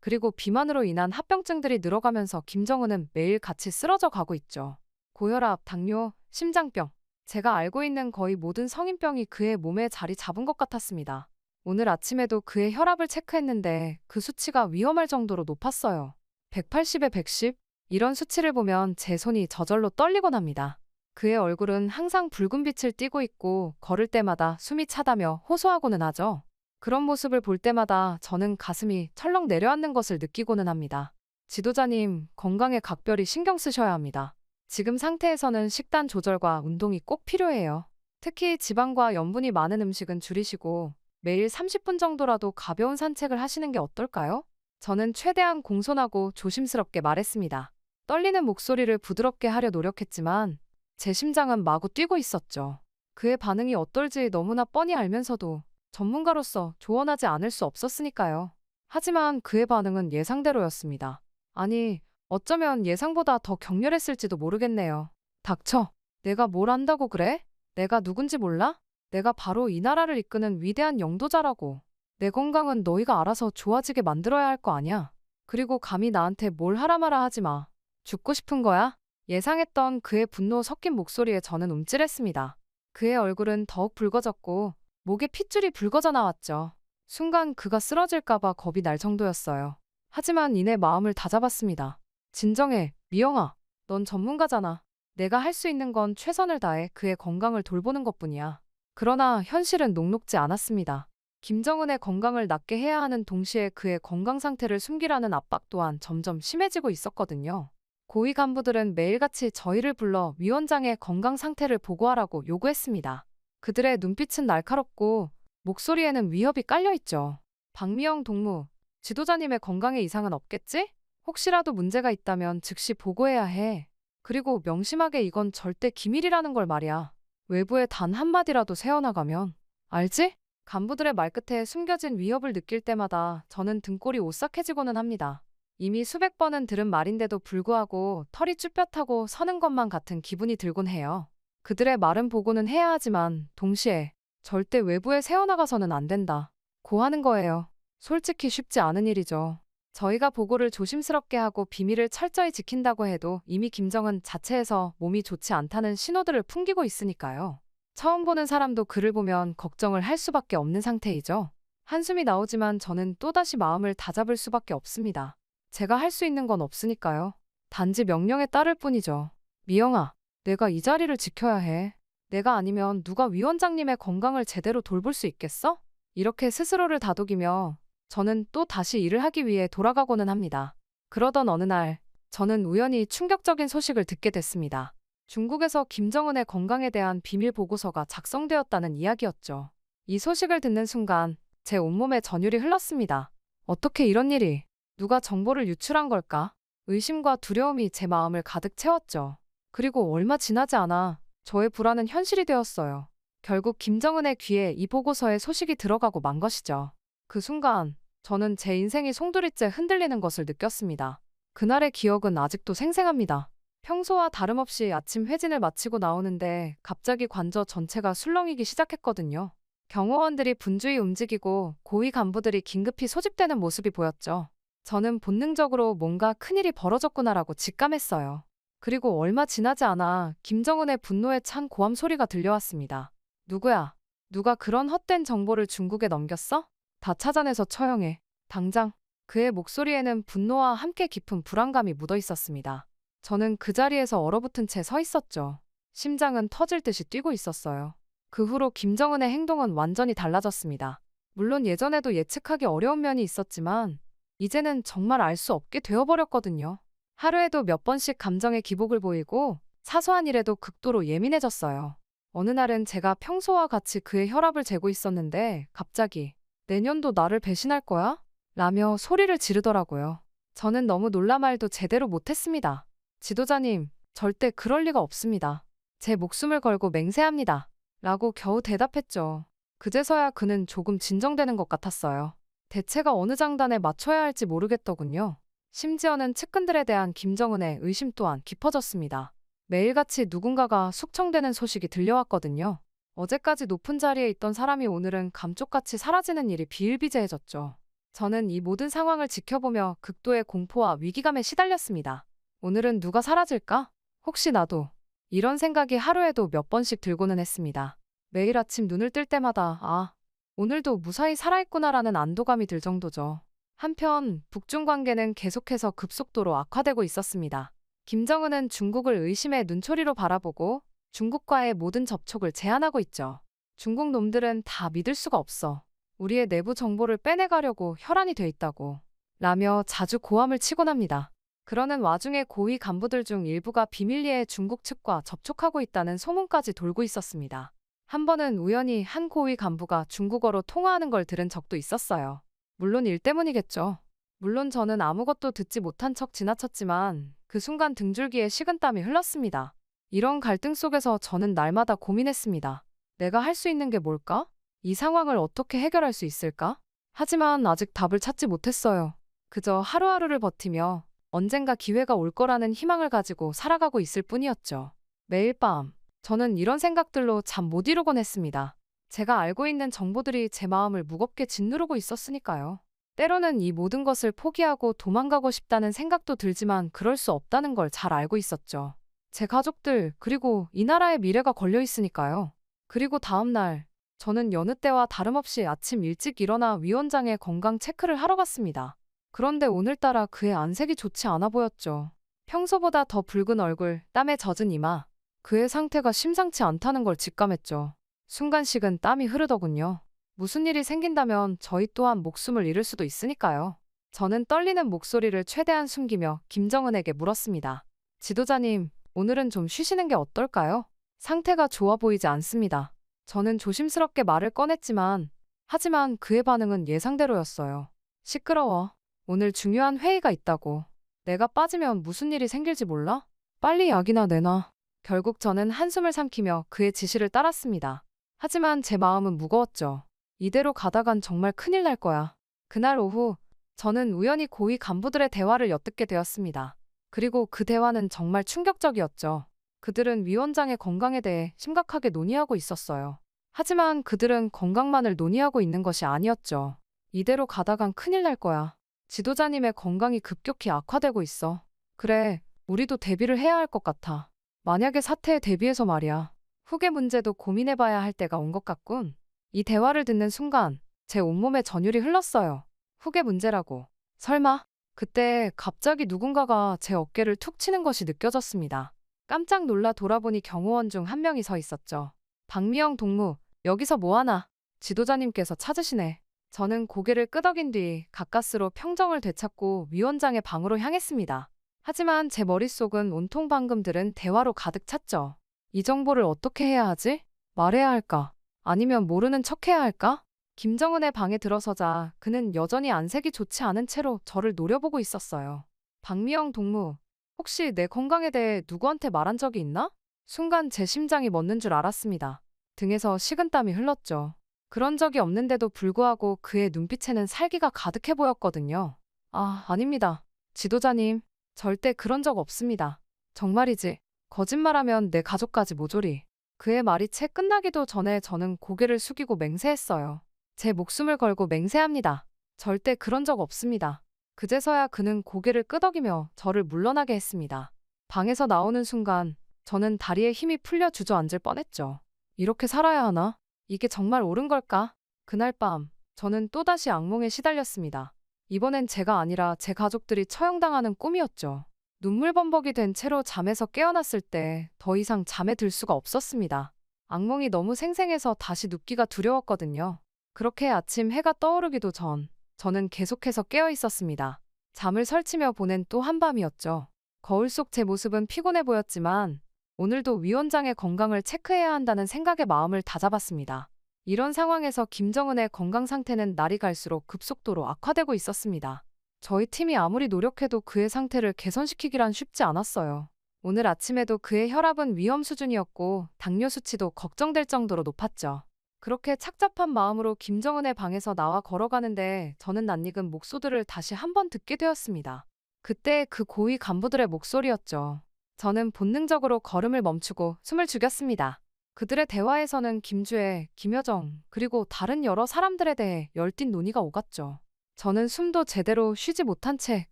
그리고 비만으로 인한 합병증들이 늘어가면서 김정은은 매일 같이 쓰러져 가고 있죠. 고혈압, 당뇨, 심장병. 제가 알고 있는 거의 모든 성인병이 그의 몸에 자리 잡은 것 같았습니다. 오늘 아침에도 그의 혈압을 체크했는데 그 수치가 위험할 정도로 높았어요. 180에 110? 이런 수치를 보면 제 손이 저절로 떨리곤 합니다. 그의 얼굴은 항상 붉은 빛을 띠고 있고 걸을 때마다 숨이 차다며 호소하고는 하죠. 그런 모습을 볼 때마다 저는 가슴이 철렁 내려앉는 것을 느끼고는 합니다. 지도자님, 건강에 각별히 신경 쓰셔야 합니다. 지금 상태에서는 식단 조절과 운동이 꼭 필요해요. 특히 지방과 염분이 많은 음식은 줄이시고 매일 30분 정도라도 가벼운 산책을 하시는 게 어떨까요? 저는 최대한 공손하고 조심스럽게 말했습니다. 떨리는 목소리를 부드럽게 하려 노력했지만 제 심장은 마구 뛰고 있었죠. 그의 반응이 어떨지 너무나 뻔히 알면서도 전문가로서 조언하지 않을 수 없었으니까요. 하지만 그의 반응은 예상대로였습니다. 아니, 어쩌면 예상보다 더 격렬했을지도 모르겠네요. 닥쳐. 내가 뭘 안다고 그래? 내가 누군지 몰라? 내가 바로 이 나라를 이끄는 위대한 영도자라고. 내 건강은 너희가 알아서 좋아지게 만들어야 할 거 아냐? 그리고 감히 나한테 뭘 하라 마라 하지 마. 죽고 싶은 거야? 예상했던 그의 분노 섞인 목소리에 저는 움찔했습니다. 그의 얼굴은 더욱 붉어졌고 목에 핏줄이 붉어져 나왔죠. 순간 그가 쓰러질까봐 겁이 날 정도였어요. 하지만 이내 마음을 다잡았습니다. 진정해, 미영아. 넌 전문가잖아. 내가 할 수 있는 건 최선을 다해 그의 건강을 돌보는 것뿐이야. 그러나 현실은 녹록지 않았습니다. 김정은의 건강을 낮게 해야 하는 동시에 그의 건강 상태를 숨기라는 압박 또한 점점 심해지고 있었거든요. 고위 간부들은 매일같이 저희를 불러 위원장의 건강 상태를 보고하라고 요구했습니다. 그들의 눈빛은 날카롭고 목소리에는 위협이 깔려있죠. 박미영 동무, 지도자님의 건강에 이상은 없겠지? 혹시라도 문제가 있다면 즉시 보고해야 해. 그리고 명심하게 이건 절대 기밀이라는 걸 말이야. 외부에 단 한마디라도 새어나가면. 알지? 간부들의 말끝에 숨겨진 위협을 느낄 때마다 저는 등골이 오싹해지고는 합니다. 이미 수백 번은 들은 말인데도 불구하고 털이 쭈뼛하고 서는 것만 같은 기분이 들곤 해요. 그들의 말은 보고는 해야 하지만 동시에 절대 외부에 새어나가서는 안 된다. 고 하는 거예요. 솔직히 쉽지 않은 일이죠. 저희가 보고를 조심스럽게 하고 비밀을 철저히 지킨다고 해도 이미 김정은 자체에서 몸이 좋지 않다는 신호들을 풍기고 있으니까요. 처음 보는 사람도 글을 보면 걱정을 할 수밖에 없는 상태이죠. 한숨이 나오지만 저는 또다시 마음을 다잡을 수밖에 없습니다. 제가 할 수 있는 건 없으니까요. 단지 명령에 따를 뿐이죠. 미영아, 내가 이 자리를 지켜야 해. 내가 아니면 누가 위원장님의 건강을 제대로 돌볼 수 있겠어? 이렇게 스스로를 다독이며 저는 또 다시 일을 하기 위해 돌아가고는 합니다. 그러던 어느 날, 저는 우연히 충격적인 소식을 듣게 됐습니다. 중국에서 김정은의 건강에 대한 비밀 보고서가 작성되었다는 이야기였죠. 이 소식을 듣는 순간 제 온몸에 전율이 흘렀습니다. 어떻게 이런 일이, 누가 정보를 유출한 걸까? 의심과 두려움이 제 마음을 가득 채웠죠. 그리고 얼마 지나지 않아 저의 불안은 현실이 되었어요. 결국 김정은의 귀에 이 보고서의 소식이 들어가고 만 것이죠. 그 순간 저는 제 인생이 송두리째 흔들리는 것을 느꼈습니다. 그날의 기억은 아직도 생생합니다. 평소와 다름없이 아침 회진을 마치고 나오는데 갑자기 관저 전체가 술렁이기 시작했거든요. 경호원들이 분주히 움직이고 고위 간부들이 긴급히 소집되는 모습이 보였죠. 저는 본능적으로 뭔가 큰일이 벌어졌구나라고 직감했어요. 그리고 얼마 지나지 않아 김정은의 분노에 찬 고함 소리가 들려왔습니다. 누구야? 누가 그런 헛된 정보를 중국에 넘겼어? 다 찾아내서 처형해. 당장. 그의 목소리에는 분노와 함께 깊은 불안감이 묻어 있었습니다. 저는 그 자리에서 얼어붙은 채 서 있었죠. 심장은 터질 듯이 뛰고 있었어요. 그 후로 김정은의 행동은 완전히 달라졌습니다. 물론 예전에도 예측하기 어려운 면이 있었지만 이제는 정말 알 수 없게 되어버렸거든요. 하루에도 몇 번씩 감정의 기복을 보이고 사소한 일에도 극도로 예민해졌어요. 어느 날은 제가 평소와 같이 그의 혈압을 재고 있었는데 갑자기 내년도 나를 배신할 거야? 라며 소리를 지르더라고요. 저는 너무 놀라 말도 제대로 못했습니다. 지도자님, 절대 그럴 리가 없습니다. 제 목숨을 걸고 맹세합니다. 라고 겨우 대답했죠. 그제서야 그는 조금 진정되는 것 같았어요. 대체가 어느 장단에 맞춰야 할지 모르겠더군요. 심지어는 측근들에 대한 김정은의 의심 또한 깊어졌습니다. 매일같이 누군가가 숙청되는 소식이 들려왔거든요. 어제까지 높은 자리에 있던 사람이 오늘은 감쪽같이 사라지는 일이 비일비재해졌죠. 저는 이 모든 상황을 지켜보며 극도의 공포와 위기감에 시달렸습니다. 오늘은 누가 사라질까? 혹시 나도? 이런 생각이 하루에도 몇 번씩 들고는 했습니다. 매일 아침 눈을 뜰 때마다 오늘도 무사히 살아있구나라는 안도감이 들 정도죠. 한편 북중 관계는 계속해서 급속도로 악화되고 있었습니다. 김정은은 중국을 의심의 눈초리로 바라보고 중국과의 모든 접촉을 제한하고 있죠. 중국 놈들은 다 믿을 수가 없어. 우리의 내부 정보를 빼내가려고 혈안이 돼 있다고 라며 자주 고함을 치곤 합니다. 그러는 와중에 고위 간부들 중 일부가 비밀리에 중국 측과 접촉하고 있다는 소문까지 돌고 있었습니다. 한 번은 우연히 한 고위 간부가 중국어로 통화하는 걸 들은 적도 있었어요. 물론 일 때문이겠죠. 물론 저는 아무것도 듣지 못한 척 지나쳤지만 그 순간 등줄기에 식은땀이 흘렀습니다. 이런 갈등 속에서 저는 날마다 고민했습니다. 내가 할 수 있는 게 뭘까? 이 상황을 어떻게 해결할 수 있을까? 하지만 아직 답을 찾지 못했어요. 그저 하루하루를 버티며 언젠가 기회가 올 거라는 희망을 가지고 살아가고 있을 뿐이었죠. 매일 밤 저는 이런 생각들로 잠 못 이루곤 했습니다. 제가 알고 있는 정보들이 제 마음을 무겁게 짓누르고 있었으니까요. 때로는 이 모든 것을 포기하고 도망가고 싶다는 생각도 들지만 그럴 수 없다는 걸 잘 알고 있었죠. 제 가족들 그리고 이 나라의 미래가 걸려 있으니까요. 그리고 다음 날 저는 여느 때와 다름없이 아침 일찍 일어나 위원장의 건강 체크를 하러 갔습니다. 그런데 오늘따라 그의 안색이 좋지 않아 보였죠. 평소보다 더 붉은 얼굴, 땀에 젖은 이마. 그의 상태가 심상치 않다는 걸 직감했죠. 순간 식은 땀이 흐르더군요. 무슨 일이 생긴다면 저희 또한 목숨을 잃을 수도 있으니까요. 저는 떨리는 목소리를 최대한 숨기며 김정은에게 물었습니다. 지도자님, 오늘은 좀 쉬시는 게 어떨까요? 상태가 좋아 보이지 않습니다. 저는 조심스럽게 말을 꺼냈지만 하지만 그의 반응은 예상대로였어요. 시끄러워. 오늘 중요한 회의가 있다고. 내가 빠지면 무슨 일이 생길지 몰라? 빨리 약이나 내놔. 결국 저는 한숨을 삼키며 그의 지시를 따랐습니다. 하지만 제 마음은 무거웠죠. 이대로 가다간 정말 큰일 날 거야. 그날 오후 저는 우연히 고위 간부들의 대화를 엿듣게 되었습니다. 그리고 그 대화는 정말 충격적이었죠. 그들은 위원장의 건강에 대해 심각하게 논의하고 있었어요. 하지만 그들은 건강만을 논의하고 있는 것이 아니었죠. 이대로 가다간 큰일 날 거야. 지도자님의 건강이 급격히 악화되고 있어. 그래, 우리도 대비를 해야 할 것 같아. 만약에 사태에 대비해서 말이야. 후계 문제도 고민해봐야 할 때가 온 것 같군. 이 대화를 듣는 순간 제 온몸에 전율이 흘렀어요. 후계 문제라고. 설마? 그때 갑자기 누군가가 제 어깨를 툭 치는 것이 느껴졌습니다. 깜짝 놀라 돌아보니 경호원 중 한 명이 서 있었죠. 박미영 동무, 여기서 뭐하나? 지도자님께서 찾으시네. 저는 고개를 끄덕인 뒤 가까스로 평정을 되찾고 위원장의 방으로 향했습니다. 하지만 제 머릿속은 온통 방금 들은 대화로 가득 찼죠. 이 정보를 어떻게 해야 하지? 말해야 할까? 아니면 모르는 척해야 할까? 김정은의 방에 들어서자 그는 여전히 안색이 좋지 않은 채로 저를 노려보고 있었어요. 박미영 동무, 혹시 내 건강에 대해 누구한테 말한 적이 있나? 순간 제 심장이 멎는 줄 알았습니다. 등에서 식은땀이 흘렀죠. 그런 적이 없는데도 불구하고 그의 눈빛에는 살기가 가득해 보였거든요. 아, 아닙니다. 지도자님, 절대 그런 적 없습니다. 정말이지. 거짓말하면 내 가족까지 모조리. 그의 말이 채 끝나기도 전에 저는 고개를 숙이고 맹세했어요. 제 목숨을 걸고 맹세합니다. 절대 그런 적 없습니다. 그제서야 그는 고개를 끄덕이며 저를 물러나게 했습니다. 방에서 나오는 순간 저는 다리에 힘이 풀려 주저앉을 뻔했죠. 이렇게 살아야 하나? 이게 정말 옳은 걸까? 그날 밤 저는 또다시 악몽에 시달렸습니다. 이번엔 제가 아니라 제 가족들이 처형당하는 꿈이었죠. 눈물범벅이 된 채로 잠에서 깨어났을 때 더 이상 잠에 들 수가 없었습니다. 악몽이 너무 생생해서 다시 눕기가 두려웠거든요. 그렇게 아침 해가 떠오르기도 전 저는 계속해서 깨어 있었습니다. 잠을 설치며 보낸 또 한밤이었죠. 거울 속 제 모습은 피곤해 보였지만 오늘도 위원장의 건강을 체크해야 한다는 생각에 마음을 다잡았습니다. 이런 상황에서 김정은의 건강 상태는 날이 갈수록 급속도로 악화되고 있었습니다. 저희 팀이 아무리 노력해도 그의 상태를 개선시키기란 쉽지 않았어요. 오늘 아침에도 그의 혈압은 위험 수준이었고 당뇨 수치도 걱정될 정도로 높았죠. 그렇게 착잡한 마음으로 김정은의 방에서 나와 걸어가는데 저는 낯익은 목소리를 다시 한번 듣게 되었습니다. 그때 그 고위 간부들의 목소리였죠. 저는 본능적으로 걸음을 멈추고 숨을 죽였습니다. 그들의 대화에서는 김주혜, 김여정, 그리고 다른 여러 사람들에 대해 열띤 논의가 오갔죠. 저는 숨도 제대로 쉬지 못한 채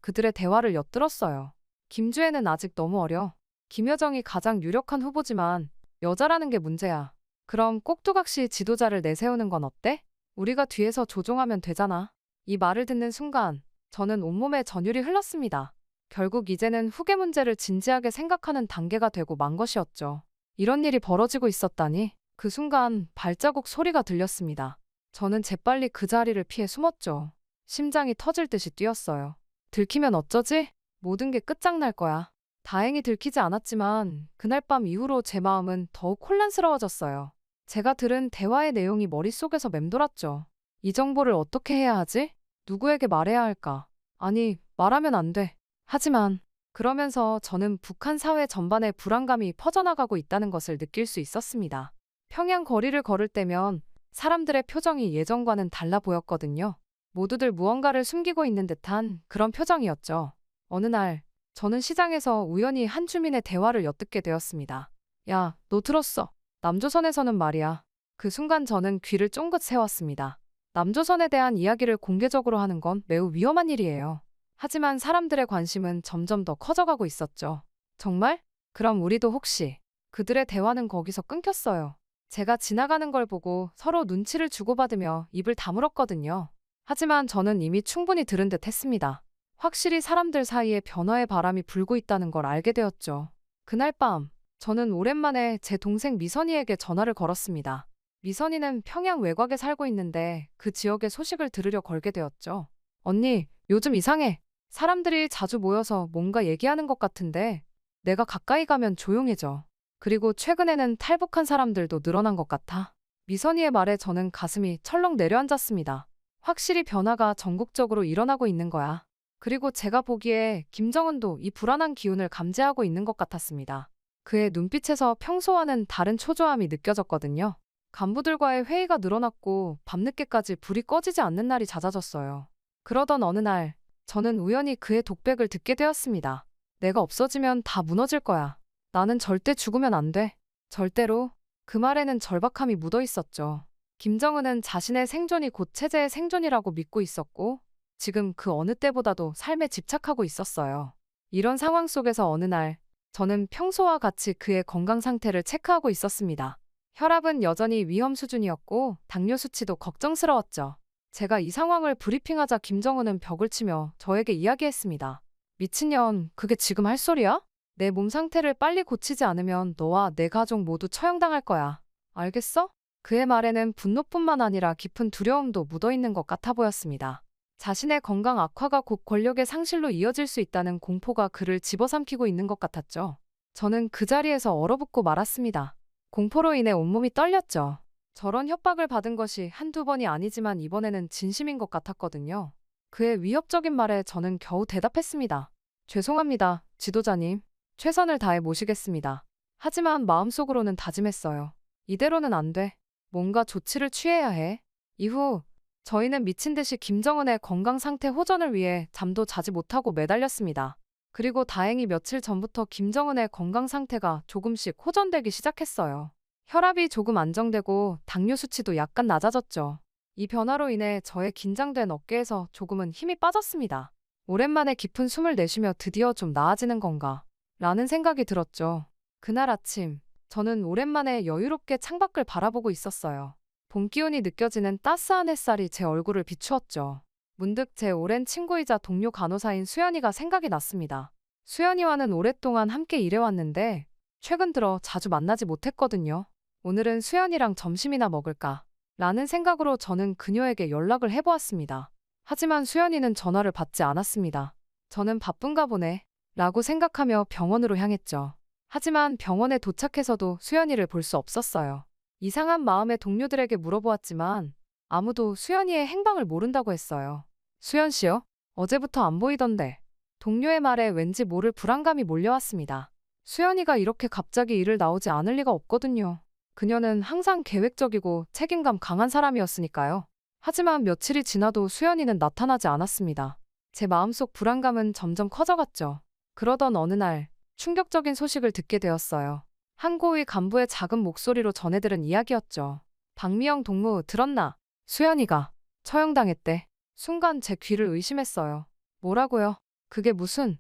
그들의 대화를 엿들었어요. 김주혜는 아직 너무 어려. 김여정이 가장 유력한 후보지만 여자라는 게 문제야. 그럼 꼭두각시 지도자를 내세우는 건 어때? 우리가 뒤에서 조종하면 되잖아. 이 말을 듣는 순간 저는 온몸에 전율이 흘렀습니다. 결국 이제는 후계 문제를 진지하게 생각하는 단계가 되고 만 것이었죠. 이런 일이 벌어지고 있었다니. 그 순간 발자국 소리가 들렸습니다. 저는 재빨리 그 자리를 피해 숨었죠. 심장이 터질 듯이 뛰었어요. 들키면 어쩌지? 모든 게 끝장날 거야. 다행히 들키지 않았지만 그날 밤 이후로 제 마음은 더욱 혼란스러워졌어요. 제가 들은 대화의 내용이 머릿속에서 맴돌았죠. 이 정보를 어떻게 해야 하지? 누구에게 말해야 할까? 아니, 말하면 안 돼. 하지만 그러면서 저는 북한 사회 전반에 불안감이 퍼져나가고 있다는 것을 느낄 수 있었습니다. 평양 거리를 걸을 때면 사람들의 표정이 예전과는 달라 보였거든요. 모두들 무언가를 숨기고 있는 듯한 그런 표정이었죠. 어느 날 저는 시장에서 우연히 한 주민의 대화를 엿듣게 되었습니다. 야, 너 들었어? 남조선에서는 말이야. 그 순간 저는 귀를 쫑긋 세웠습니다. 남조선에 대한 이야기를 공개적으로 하는 건 매우 위험한 일이에요. 하지만 사람들의 관심은 점점 더 커져가고 있었죠. 정말? 그럼 우리도 혹시? 그들의 대화는 거기서 끊겼어요. 제가 지나가는 걸 보고 서로 눈치를 주고받으며 입을 다물었거든요. 하지만 저는 이미 충분히 들은 듯 했습니다. 확실히 사람들 사이에 변화의 바람이 불고 있다는 걸 알게 되었죠. 그날 밤, 저는 오랜만에 제 동생 미선이에게 전화를 걸었습니다. 미선이는 평양 외곽에 살고 있는데 그 지역의 소식을 들으려 걸게 되었죠. 언니, 요즘 이상해. 사람들이 자주 모여서 뭔가 얘기하는 것 같은데 내가 가까이 가면 조용해져. 그리고 최근에는 탈북한 사람들도 늘어난 것 같아. 미선이의 말에 저는 가슴이 철렁 내려앉았습니다. 확실히 변화가 전국적으로 일어나고 있는 거야. 그리고 제가 보기에 김정은도 이 불안한 기운을 감지하고 있는 것 같았습니다. 그의 눈빛에서 평소와는 다른 초조함이 느껴졌거든요. 간부들과의 회의가 늘어났고 밤늦게까지 불이 꺼지지 않는 날이 잦아졌어요. 그러던 어느 날 저는 우연히 그의 독백을 듣게 되었습니다. 내가 없어지면 다 무너질 거야. 나는 절대 죽으면 안 돼. 절대로. 그 말에는 절박함이 묻어 있었죠. 김정은은 자신의 생존이 곧 체제의 생존이라고 믿고 있었고 지금 그 어느 때보다도 삶에 집착하고 있었어요. 이런 상황 속에서 어느 날 저는 평소와 같이 그의 건강 상태를 체크하고 있었습니다. 혈압은 여전히 위험 수준이었고 당뇨 수치도 걱정스러웠죠. 제가 이 상황을 브리핑하자 김정은은 벽을 치며 저에게 이야기했습니다. 미친년, 그게 지금 할 소리야? 내 몸 상태를 빨리 고치지 않으면 너와 내 가족 모두 처형당할 거야. 알겠어? 그의 말에는 분노뿐만 아니라 깊은 두려움도 묻어있는 것 같아 보였습니다. 자신의 건강 악화가 곧 권력의 상실로 이어질 수 있다는 공포가 그를 집어삼키고 있는 것 같았죠. 저는 그 자리에서 얼어붙고 말았습니다. 공포로 인해 온몸이 떨렸죠. 저런 협박을 받은 것이 한두 번이 아니지만 이번에는 진심인 것 같았거든요. 그의 위협적인 말에 저는 겨우 대답했습니다. 죄송합니다, 지도자님. 최선을 다해 모시겠습니다. 하지만 마음속으로는 다짐했어요. 이대로는 안 돼. 뭔가 조치를 취해야 해. 이후 저희는 미친 듯이 김정은의 건강 상태 호전을 위해 잠도 자지 못하고 매달렸습니다. 그리고 다행히 며칠 전부터 김정은의 건강 상태가 조금씩 호전되기 시작했어요. 혈압이 조금 안정되고 당뇨 수치도 약간 낮아졌죠. 이 변화로 인해 저의 긴장된 어깨에서 조금은 힘이 빠졌습니다. 오랜만에 깊은 숨을 내쉬며 드디어 좀 나아지는 건가? 라는 생각이 들었죠. 그날 아침, 저는 오랜만에 여유롭게 창밖을 바라보고 있었어요. 봄 기운이 느껴지는 따스한 햇살이 제 얼굴을 비추었죠. 문득 제 오랜 친구이자 동료 간호사인 수연이가 생각이 났습니다. 수연이와는 오랫동안 함께 일해왔는데 최근 들어 자주 만나지 못했거든요. 오늘은 수연이랑 점심이나 먹을까? 라는 생각으로 저는 그녀에게 연락을 해보았습니다. 하지만 수연이는 전화를 받지 않았습니다. 저는 바쁜가 보네 라고 생각하며 병원으로 향했죠. 하지만 병원에 도착해서도 수연이를 볼 수 없었어요. 이상한 마음에 동료들에게 물어보았지만 아무도 수연이의 행방을 모른다고 했어요. 수연 씨요? 어제부터 안 보이던데. 동료의 말에 왠지 모를 불안감이 몰려왔습니다. 수연이가 이렇게 갑자기 일을 나오지 않을 리가 없거든요. 그녀는 항상 계획적이고 책임감 강한 사람이었으니까요. 하지만 며칠이 지나도 수연이는 나타나지 않았습니다. 제 마음속 불안감은 점점 커져갔죠. 그러던 어느 날 충격적인 소식을 듣게 되었어요. 한 고위 간부의 작은 목소리로 전해들은 이야기였죠. 박미영 동무 들었나? 수연이가 처형당했대. 순간 제 귀를 의심했어요. 뭐라고요? 그게 무슨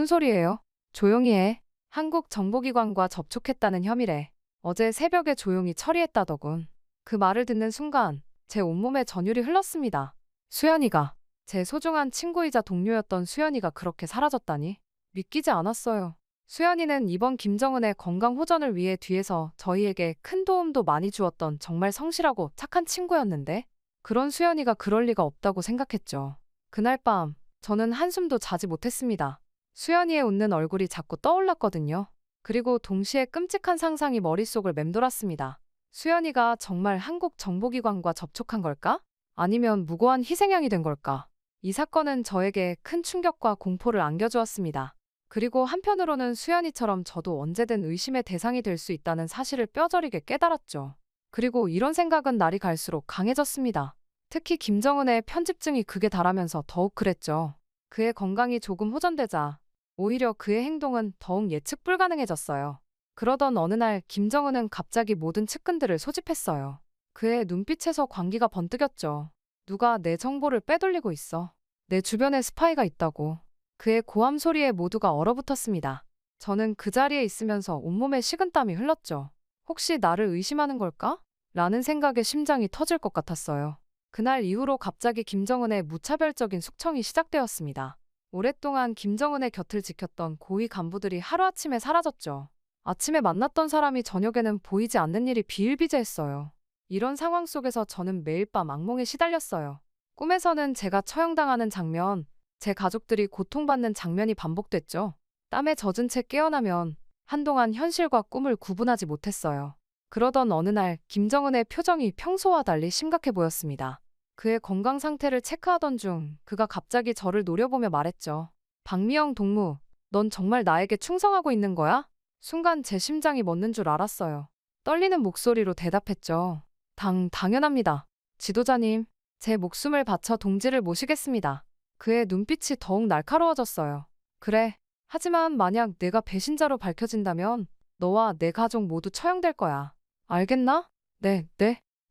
소리예요? 조용히 해. 한국 정보기관과 접촉했다는 혐의래. 어제 새벽에 조용히 처리했다더군. 그 말을 듣는 순간 제 온몸에 전율이 흘렀습니다. 수연이가, 제 소중한 친구이자 동료였던 수연이가 그렇게 사라졌다니? 믿기지 않았어요. 수연이는 이번 김정은의 건강 호전을 위해 뒤에서 저희에게 큰 도움도 많이 주었던 정말 성실하고 착한 친구였는데 그런 수연이가 그럴 리가 없다고 생각했죠. 그날 밤 저는 한숨도 자지 못했습니다. 수연이의 웃는 얼굴이 자꾸 떠올랐거든요. 그리고 동시에 끔찍한 상상이 머릿속을 맴돌았습니다. 수연이가 정말 한국 정보기관과 접촉한 걸까? 아니면 무고한 희생양이 된 걸까? 이 사건은 저에게 큰 충격과 공포를 안겨주었습니다. 그리고 한편으로는 수연이처럼 저도 언제든 의심의 대상이 될 수 있다는 사실을 뼈저리게 깨달았죠. 그리고 이런 생각은 날이 갈수록 강해졌습니다. 특히 김정은의 편집증이 극에 달하면서 더욱 그랬죠. 그의 건강이 조금 호전되자 오히려 그의 행동은 더욱 예측 불가능해졌어요. 그러던 어느 날 김정은은 갑자기 모든 측근들을 소집했어요. 그의 눈빛에서 광기가 번뜩였죠. 누가 내 정보를 빼돌리고 있어. 내 주변에 스파이가 있다고. 그의 고함 소리에 모두가 얼어붙었습니다. 저는 그 자리에 있으면서 온몸에 식은땀이 흘렀죠. 혹시 나를 의심하는 걸까? 라는 생각에 심장이 터질 것 같았어요. 그날 이후로 갑자기 김정은의 무차별적인 숙청이 시작되었습니다. 오랫동안 김정은의 곁을 지켰던 고위 간부들이 하루아침에 사라졌죠. 아침에 만났던 사람이 저녁에는 보이지 않는 일이 비일비재했어요. 이런 상황 속에서 저는 매일 밤 악몽에 시달렸어요. 꿈에서는 제가 처형당하는 장면, 제 가족들이 고통받는 장면이 반복됐죠. 땀에 젖은 채 깨어나면 한동안 현실과 꿈을 구분하지 못했어요. 그러던 어느 날 김정은의 표정이 평소와 달리 심각해 보였습니다. 그의 건강 상태를 체크하던 중 그가 갑자기 저를 노려보며 말했죠. 박미영 동무, 넌 정말 나에게 충성하고 있는 거야? 순간 제 심장이 멎는 줄 알았어요. 떨리는 목소리로 대답했죠. 당연합니다. 지도자님, 제 목숨을 바쳐 동지를 모시겠습니다. 그의 눈빛이 더욱 날카로워졌어요. 그래, 하지만 만약 내가 배신자로 밝혀진다면 너와 내 가족 모두 처형될 거야. 알겠나? 네.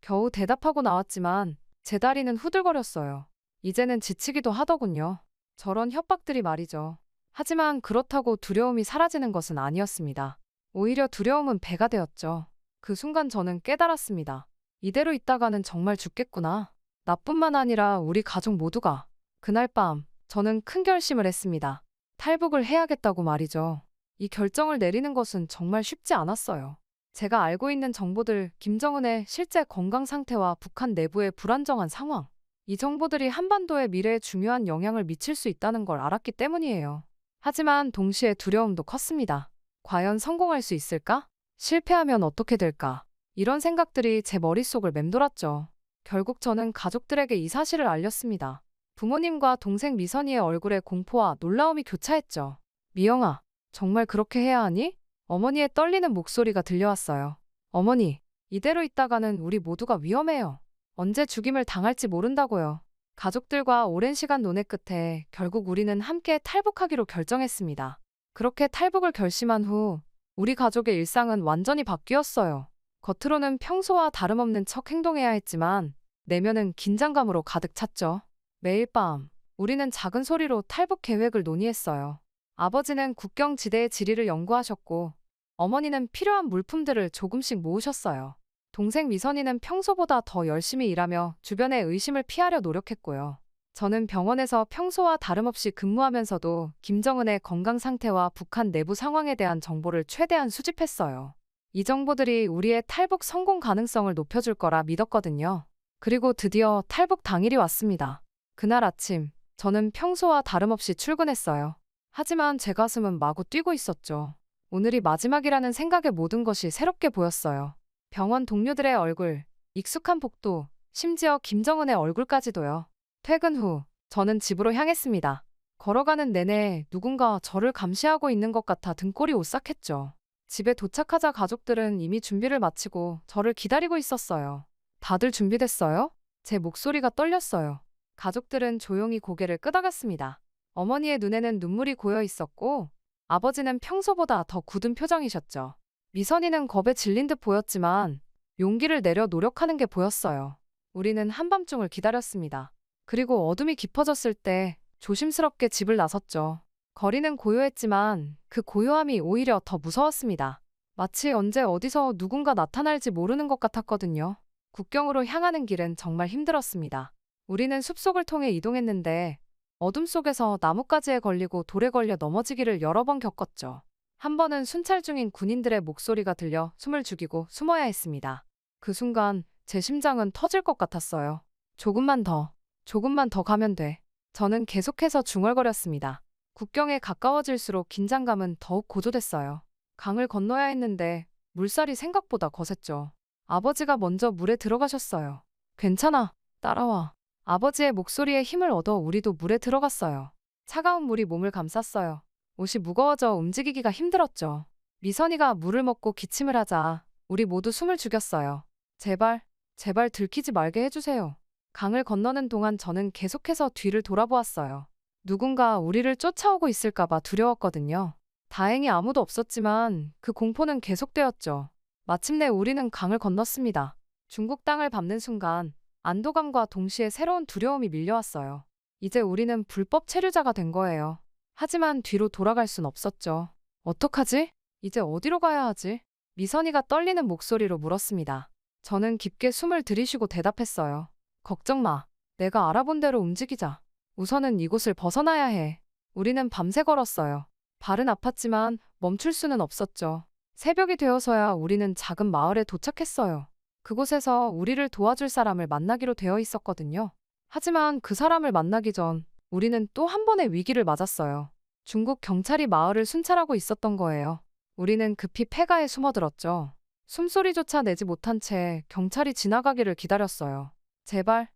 겨우 대답하고 나왔지만 제 다리는 후들거렸어요. 이제는 지치기도 하더군요. 저런 협박들이 말이죠. 하지만 그렇다고 두려움이 사라지는 것은 아니었습니다. 오히려 두려움은 배가 되었죠. 그 순간 저는 깨달았습니다. 이대로 있다가는 정말 죽겠구나. 나뿐만 아니라 우리 가족 모두가. 그날 밤 저는 큰 결심을 했습니다. 탈북을 해야겠다고 말이죠. 이 결정을 내리는 것은 정말 쉽지 않았어요. 제가 알고 있는 정보들, 김정은의 실제 건강 상태와 북한 내부의 불안정한 상황, 이 정보들이 한반도의 미래에 중요한 영향을 미칠 수 있다는 걸 알았기 때문이에요. 하지만 동시에 두려움도 컸습니다. 과연 성공할 수 있을까? 실패하면 어떻게 될까? 이런 생각들이 제 머릿속을 맴돌았죠. 결국 저는 가족들에게 이 사실을 알렸습니다. 부모님과 동생 미선이의 얼굴에 공포와 놀라움이 교차했죠. 미영아, 정말 그렇게 해야 하니? 어머니의 떨리는 목소리가 들려왔어요. 어머니, 이대로 있다가는 우리 모두가 위험해요. 언제 죽임을 당할지 모른다고요. 가족들과 오랜 시간 논의 끝에 결국 우리는 함께 탈북하기로 결정했습니다. 그렇게 탈북을 결심한 후 우리 가족의 일상은 완전히 바뀌었어요. 겉으로는 평소와 다름없는 척 행동해야 했지만 내면은 긴장감으로 가득 찼죠. 매일 밤 우리는 작은 소리로 탈북 계획을 논의했어요. 아버지는 국경지대의 지리를 연구하셨고 어머니는 필요한 물품들을 조금씩 모으셨어요. 동생 미선이는 평소보다 더 열심히 일하며 주변의 의심을 피하려 노력했고요. 저는 병원에서 평소와 다름없이 근무하면서도 김정은의 건강 상태와 북한 내부 상황에 대한 정보를 최대한 수집했어요. 이 정보들이 우리의 탈북 성공 가능성을 높여줄 거라 믿었거든요. 그리고 드디어 탈북 당일이 왔습니다. 그날 아침, 저는 평소와 다름없이 출근했어요. 하지만 제 가슴은 마구 뛰고 있었죠. 오늘이 마지막이라는 생각에 모든 것이 새롭게 보였어요. 병원 동료들의 얼굴, 익숙한 복도, 심지어 김정은의 얼굴까지도요. 퇴근 후, 저는 집으로 향했습니다. 걸어가는 내내 누군가 저를 감시하고 있는 것 같아 등골이 오싹했죠. 집에 도착하자 가족들은 이미 준비를 마치고 저를 기다리고 있었어요. 다들 준비됐어요? 제 목소리가 떨렸어요. 가족들은 조용히 고개를 끄덕였습니다. 어머니의 눈에는 눈물이 고여 있었고 아버지는 평소보다 더 굳은 표정이셨죠. 미선이는 겁에 질린 듯 보였지만 용기를 내려 노력하는 게 보였어요. 우리는 한밤중을 기다렸습니다. 그리고 어둠이 깊어졌을 때 조심스럽게 집을 나섰죠. 거리는 고요했지만 그 고요함이 오히려 더 무서웠습니다. 마치 언제 어디서 누군가 나타날지 모르는 것 같았거든요. 국경으로 향하는 길은 정말 힘들었습니다. 우리는 숲속을 통해 이동했는데 어둠 속에서 나뭇가지에 걸리고 돌에 걸려 넘어지기를 여러 번 겪었죠. 한 번은 순찰 중인 군인들의 목소리가 들려 숨을 죽이고 숨어야 했습니다. 그 순간 제 심장은 터질 것 같았어요. 조금만 더 가면 돼. 저는 계속해서 중얼거렸습니다. 국경에 가까워질수록 긴장감은 더욱 고조됐어요. 강을 건너야 했는데 물살이 생각보다 거셌죠. 아버지가 먼저 물에 들어가셨어요. 괜찮아, 따라와. 아버지의 목소리에 힘을 얻어 우리도 물에 들어갔어요. 차가운 물이 몸을 감쌌어요. 옷이 무거워져 움직이기가 힘들었죠. 미선이가 물을 먹고 기침을 하자 우리 모두 숨을 죽였어요. 제발 들키지 말게 해주세요. 강을 건너는 동안 저는 계속해서 뒤를 돌아보았어요. 누군가 우리를 쫓아오고 있을까봐 두려웠거든요. 다행히 아무도 없었지만 그 공포는 계속되었죠. 마침내 우리는 강을 건넜습니다. 중국 땅을 밟는 순간 안도감과 동시에 새로운 두려움이 밀려왔어요. 이제 우리는 불법 체류자가 된 거예요. 하지만 뒤로 돌아갈 순 없었죠. 어떡하지? 이제 어디로 가야 하지? 미선이가 떨리는 목소리로 물었습니다. 저는 깊게 숨을 들이쉬고 대답했어요. 걱정 마. 내가 알아본 대로 움직이자. 우선은 이곳을 벗어나야 해. 우리는 밤새 걸었어요. 발은 아팠지만 멈출 수는 없었죠. 새벽이 되어서야 우리는 작은 마을에 도착했어요. 그곳에서 우리를 도와줄 사람을 만나기로 되어 있었거든요. 하지만 그 사람을 만나기 전 우리는 또 한 번의 위기를 맞았어요. 중국 경찰이 마을을 순찰하고 있었던 거예요. 우리는 급히 폐가에 숨어들었죠. 숨소리조차 내지 못한 채 경찰이 지나가기를 기다렸어요. 제발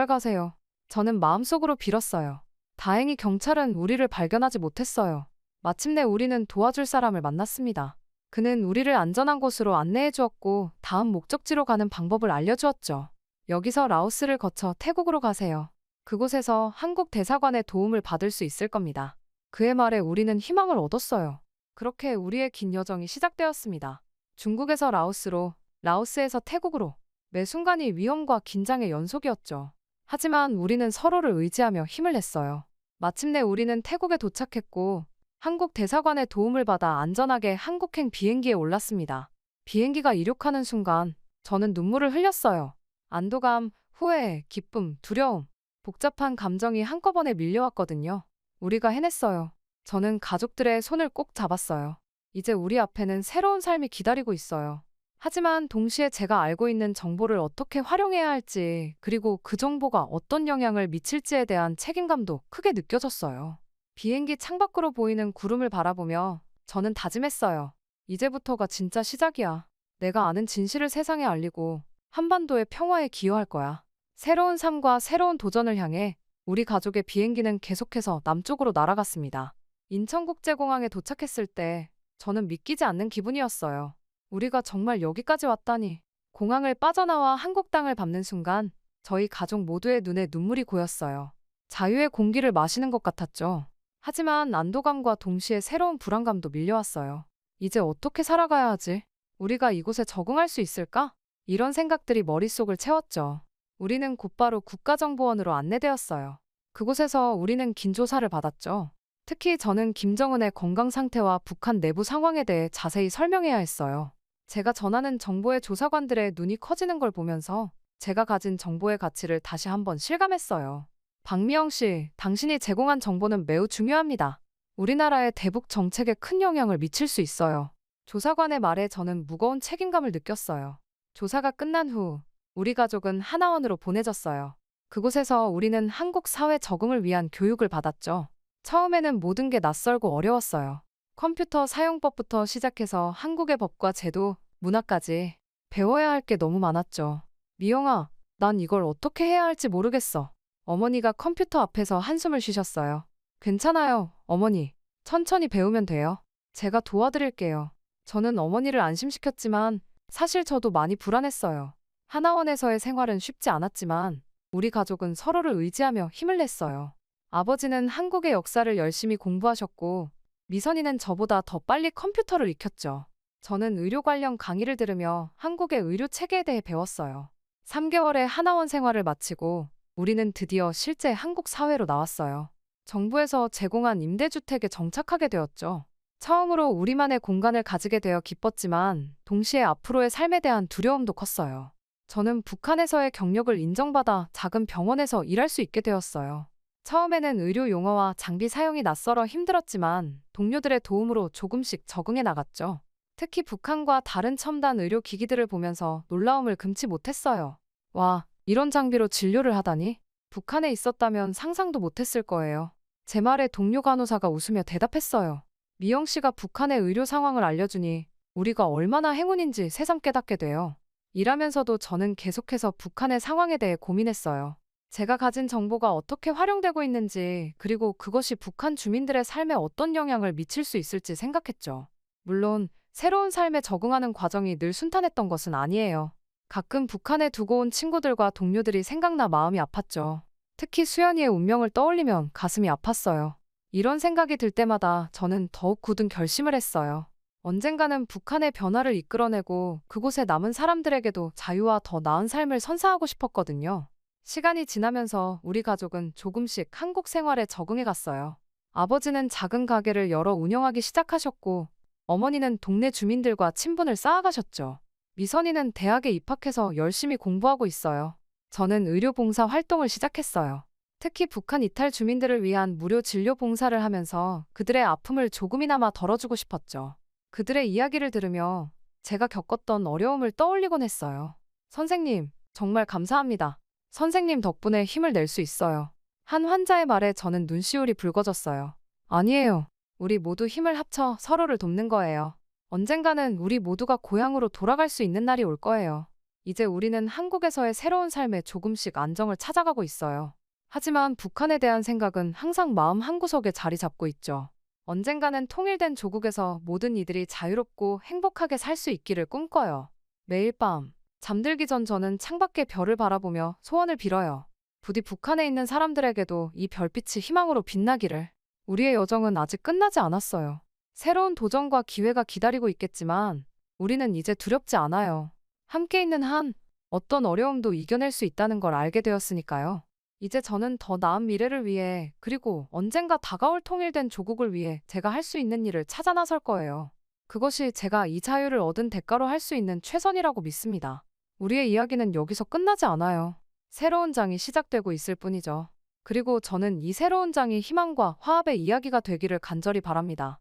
가세요. 저는 마음속으로 빌었어요. 다행히 경찰은 우리를 발견하지 못했어요. 마침내 우리는 도와줄 사람을 만났습니다. 그는 우리를 안전한 곳으로 안내해 주었고 다음 목적지로 가는 방법을 알려주었죠. 여기서 라오스를 거쳐 태국으로 가세요. 그곳에서 한국 대사관의 도움을 받을 수 있을 겁니다. 그의 말에 우리는 희망을 얻었어요. 그렇게 우리의 긴 여정이 시작되었습니다. 중국에서 라오스로, 라오스에서 태국으로. 매 순간이 위험과 긴장의 연속이었죠. 하지만 우리는 서로를 의지하며 힘을 냈어요. 마침내 우리는 태국에 도착했고 한국 대사관의 도움을 받아 안전하게 한국행 비행기에 올랐습니다. 비행기가 이륙하는 순간 저는 눈물을 흘렸어요. 안도감, 후회, 기쁨, 두려움, 복잡한 감정이 한꺼번에 밀려왔거든요. 우리가 해냈어요. 저는 가족들의 손을 꼭 잡았어요. 이제 우리 앞에는 새로운 삶이 기다리고 있어요. 하지만 동시에 제가 알고 있는 정보를 어떻게 활용해야 할지, 그리고 그 정보가 어떤 영향을 미칠지에 대한 책임감도 크게 느껴졌어요. 비행기 창밖으로 보이는 구름을 바라보며 저는 다짐했어요. 이제부터가 진짜 시작이야. 내가 아는 진실을 세상에 알리고 한반도의 평화에 기여할 거야. 새로운 삶과 새로운 도전을 향해 우리 가족의 비행기는 계속해서 남쪽으로 날아갔습니다. 인천국제공항에 도착했을 때 저는 믿기지 않는 기분이었어요. 우리가 정말 여기까지 왔다니. 공항을 빠져나와 한국 땅을 밟는 순간 저희 가족 모두의 눈에 눈물이 고였어요. 자유의 공기를 마시는 것 같았죠. 하지만 안도감과 동시에 새로운 불안감도 밀려왔어요. 이제 어떻게 살아가야 하지? 우리가 이곳에 적응할 수 있을까? 이런 생각들이 머릿속을 채웠죠. 우리는 곧바로 국가정보원으로 안내되었어요. 그곳에서 우리는 긴 조사를 받았죠. 특히 저는 김정은의 건강 상태와 북한 내부 상황에 대해 자세히 설명해야 했어요. 제가 전하는 정보의 조사관들의 눈이 커지는 걸 보면서 제가 가진 정보의 가치를 다시 한번 실감했어요. 박미영 씨, 당신이 제공한 정보는 매우 중요합니다. 우리나라의 대북 정책에 큰 영향을 미칠 수 있어요. 조사관의 말에 저는 무거운 책임감을 느꼈어요. 조사가 끝난 후 우리 가족은 하나원으로 보내졌어요. 그곳에서 우리는 한국 사회 적응을 위한 교육을 받았죠. 처음에는 모든 게 낯설고 어려웠어요. 컴퓨터 사용법부터 시작해서 한국의 법과 제도, 문화까지 배워야 할 게 너무 많았죠. 미영아, 난 이걸 어떻게 해야 할지 모르겠어. 어머니가 컴퓨터 앞에서 한숨을 쉬셨어요. 괜찮아요, 어머니. 천천히 배우면 돼요. 제가 도와드릴게요. 저는 어머니를 안심시켰지만 사실 저도 많이 불안했어요. 하나원에서의 생활은 쉽지 않았지만 우리 가족은 서로를 의지하며 힘을 냈어요. 아버지는 한국의 역사를 열심히 공부하셨고 미선이는 저보다 더 빨리 컴퓨터를 익혔죠. 저는 의료 관련 강의를 들으며 한국의 의료 체계에 대해 배웠어요. 3개월의 하나원 생활을 마치고 우리는 드디어 실제 한국 사회로 나왔어요. 정부에서 제공한 임대주택에 정착하게 되었죠. 처음으로 우리만의 공간을 가지게 되어 기뻤지만 동시에 앞으로의 삶에 대한 두려움도 컸어요. 저는 북한에서의 경력을 인정받아 작은 병원에서 일할 수 있게 되었어요. 처음에는 의료 용어와 장비 사용이 낯설어 힘들었지만 동료들의 도움으로 조금씩 적응해 나갔죠. 특히 북한과 다른 첨단 의료 기기들을 보면서 놀라움을 금치 못했어요. 와, 이런 장비로 진료를 하다니? 북한에 있었다면 상상도 못했을 거예요. 제 말에 동료 간호사가 웃으며 대답했어요. 미영 씨가 북한의 의료 상황을 알려주니 우리가 얼마나 행운인지 새삼 깨닫게 돼요. 일하면서도 저는 계속해서 북한의 상황에 대해 고민했어요. 제가 가진 정보가 어떻게 활용되고 있는지, 그리고 그것이 북한 주민들의 삶에 어떤 영향을 미칠 수 있을지 생각했죠. 물론 새로운 삶에 적응하는 과정이 늘 순탄했던 것은 아니에요. 가끔 북한에 두고 온 친구들과 동료들이 생각나 마음이 아팠죠. 특히 수연이의 운명을 떠올리면 가슴이 아팠어요. 이런 생각이 들 때마다 저는 더욱 굳은 결심을 했어요. 언젠가는 북한의 변화를 이끌어내고 그곳에 남은 사람들에게도 자유와 더 나은 삶을 선사하고 싶었거든요. 시간이 지나면서 우리 가족은 조금씩 한국 생활에 적응해 갔어요. 아버지는 작은 가게를 열어 운영하기 시작하셨고 어머니는 동네 주민들과 친분을 쌓아가셨죠. 미선이는 대학에 입학해서 열심히 공부하고 있어요. 저는 의료봉사 활동을 시작했어요. 특히 북한 이탈 주민들을 위한 무료 진료 봉사를 하면서 그들의 아픔을 조금이나마 덜어주고 싶었죠. 그들의 이야기를 들으며 제가 겪었던 어려움을 떠올리곤 했어요. 선생님, 정말 감사합니다. 선생님 덕분에 힘을 낼 수 있어요. 한 환자의 말에 저는 눈시울이 붉어졌어요. 아니에요. 우리 모두 힘을 합쳐 서로를 돕는 거예요. 언젠가는 우리 모두가 고향으로 돌아갈 수 있는 날이 올 거예요. 이제 우리는 한국에서의 새로운 삶에 조금씩 안정을 찾아가고 있어요. 하지만 북한에 대한 생각은 항상 마음 한구석에 자리 잡고 있죠. 언젠가는 통일된 조국에서 모든 이들이 자유롭고 행복하게 살 수 있기를 꿈꿔요. 매일 밤 잠들기 전 저는 창밖의 별을 바라보며 소원을 빌어요. 부디 북한에 있는 사람들에게도 이 별빛이 희망으로 빛나기를. 우리의 여정은 아직 끝나지 않았어요. 새로운 도전과 기회가 기다리고 있겠지만 우리는 이제 두렵지 않아요. 함께 있는 한 어떤 어려움도 이겨낼 수 있다는 걸 알게 되었으니까요. 이제 저는 더 나은 미래를 위해, 그리고 언젠가 다가올 통일된 조국을 위해 제가 할 수 있는 일을 찾아 나설 거예요. 그것이 제가 이 자유를 얻은 대가로 할 수 있는 최선이라고 믿습니다. 우리의 이야기는 여기서 끝나지 않아요. 새로운 장이 시작되고 있을 뿐이죠. 그리고 저는 이 새로운 장이 희망과 화합의 이야기가 되기를 간절히 바랍니다.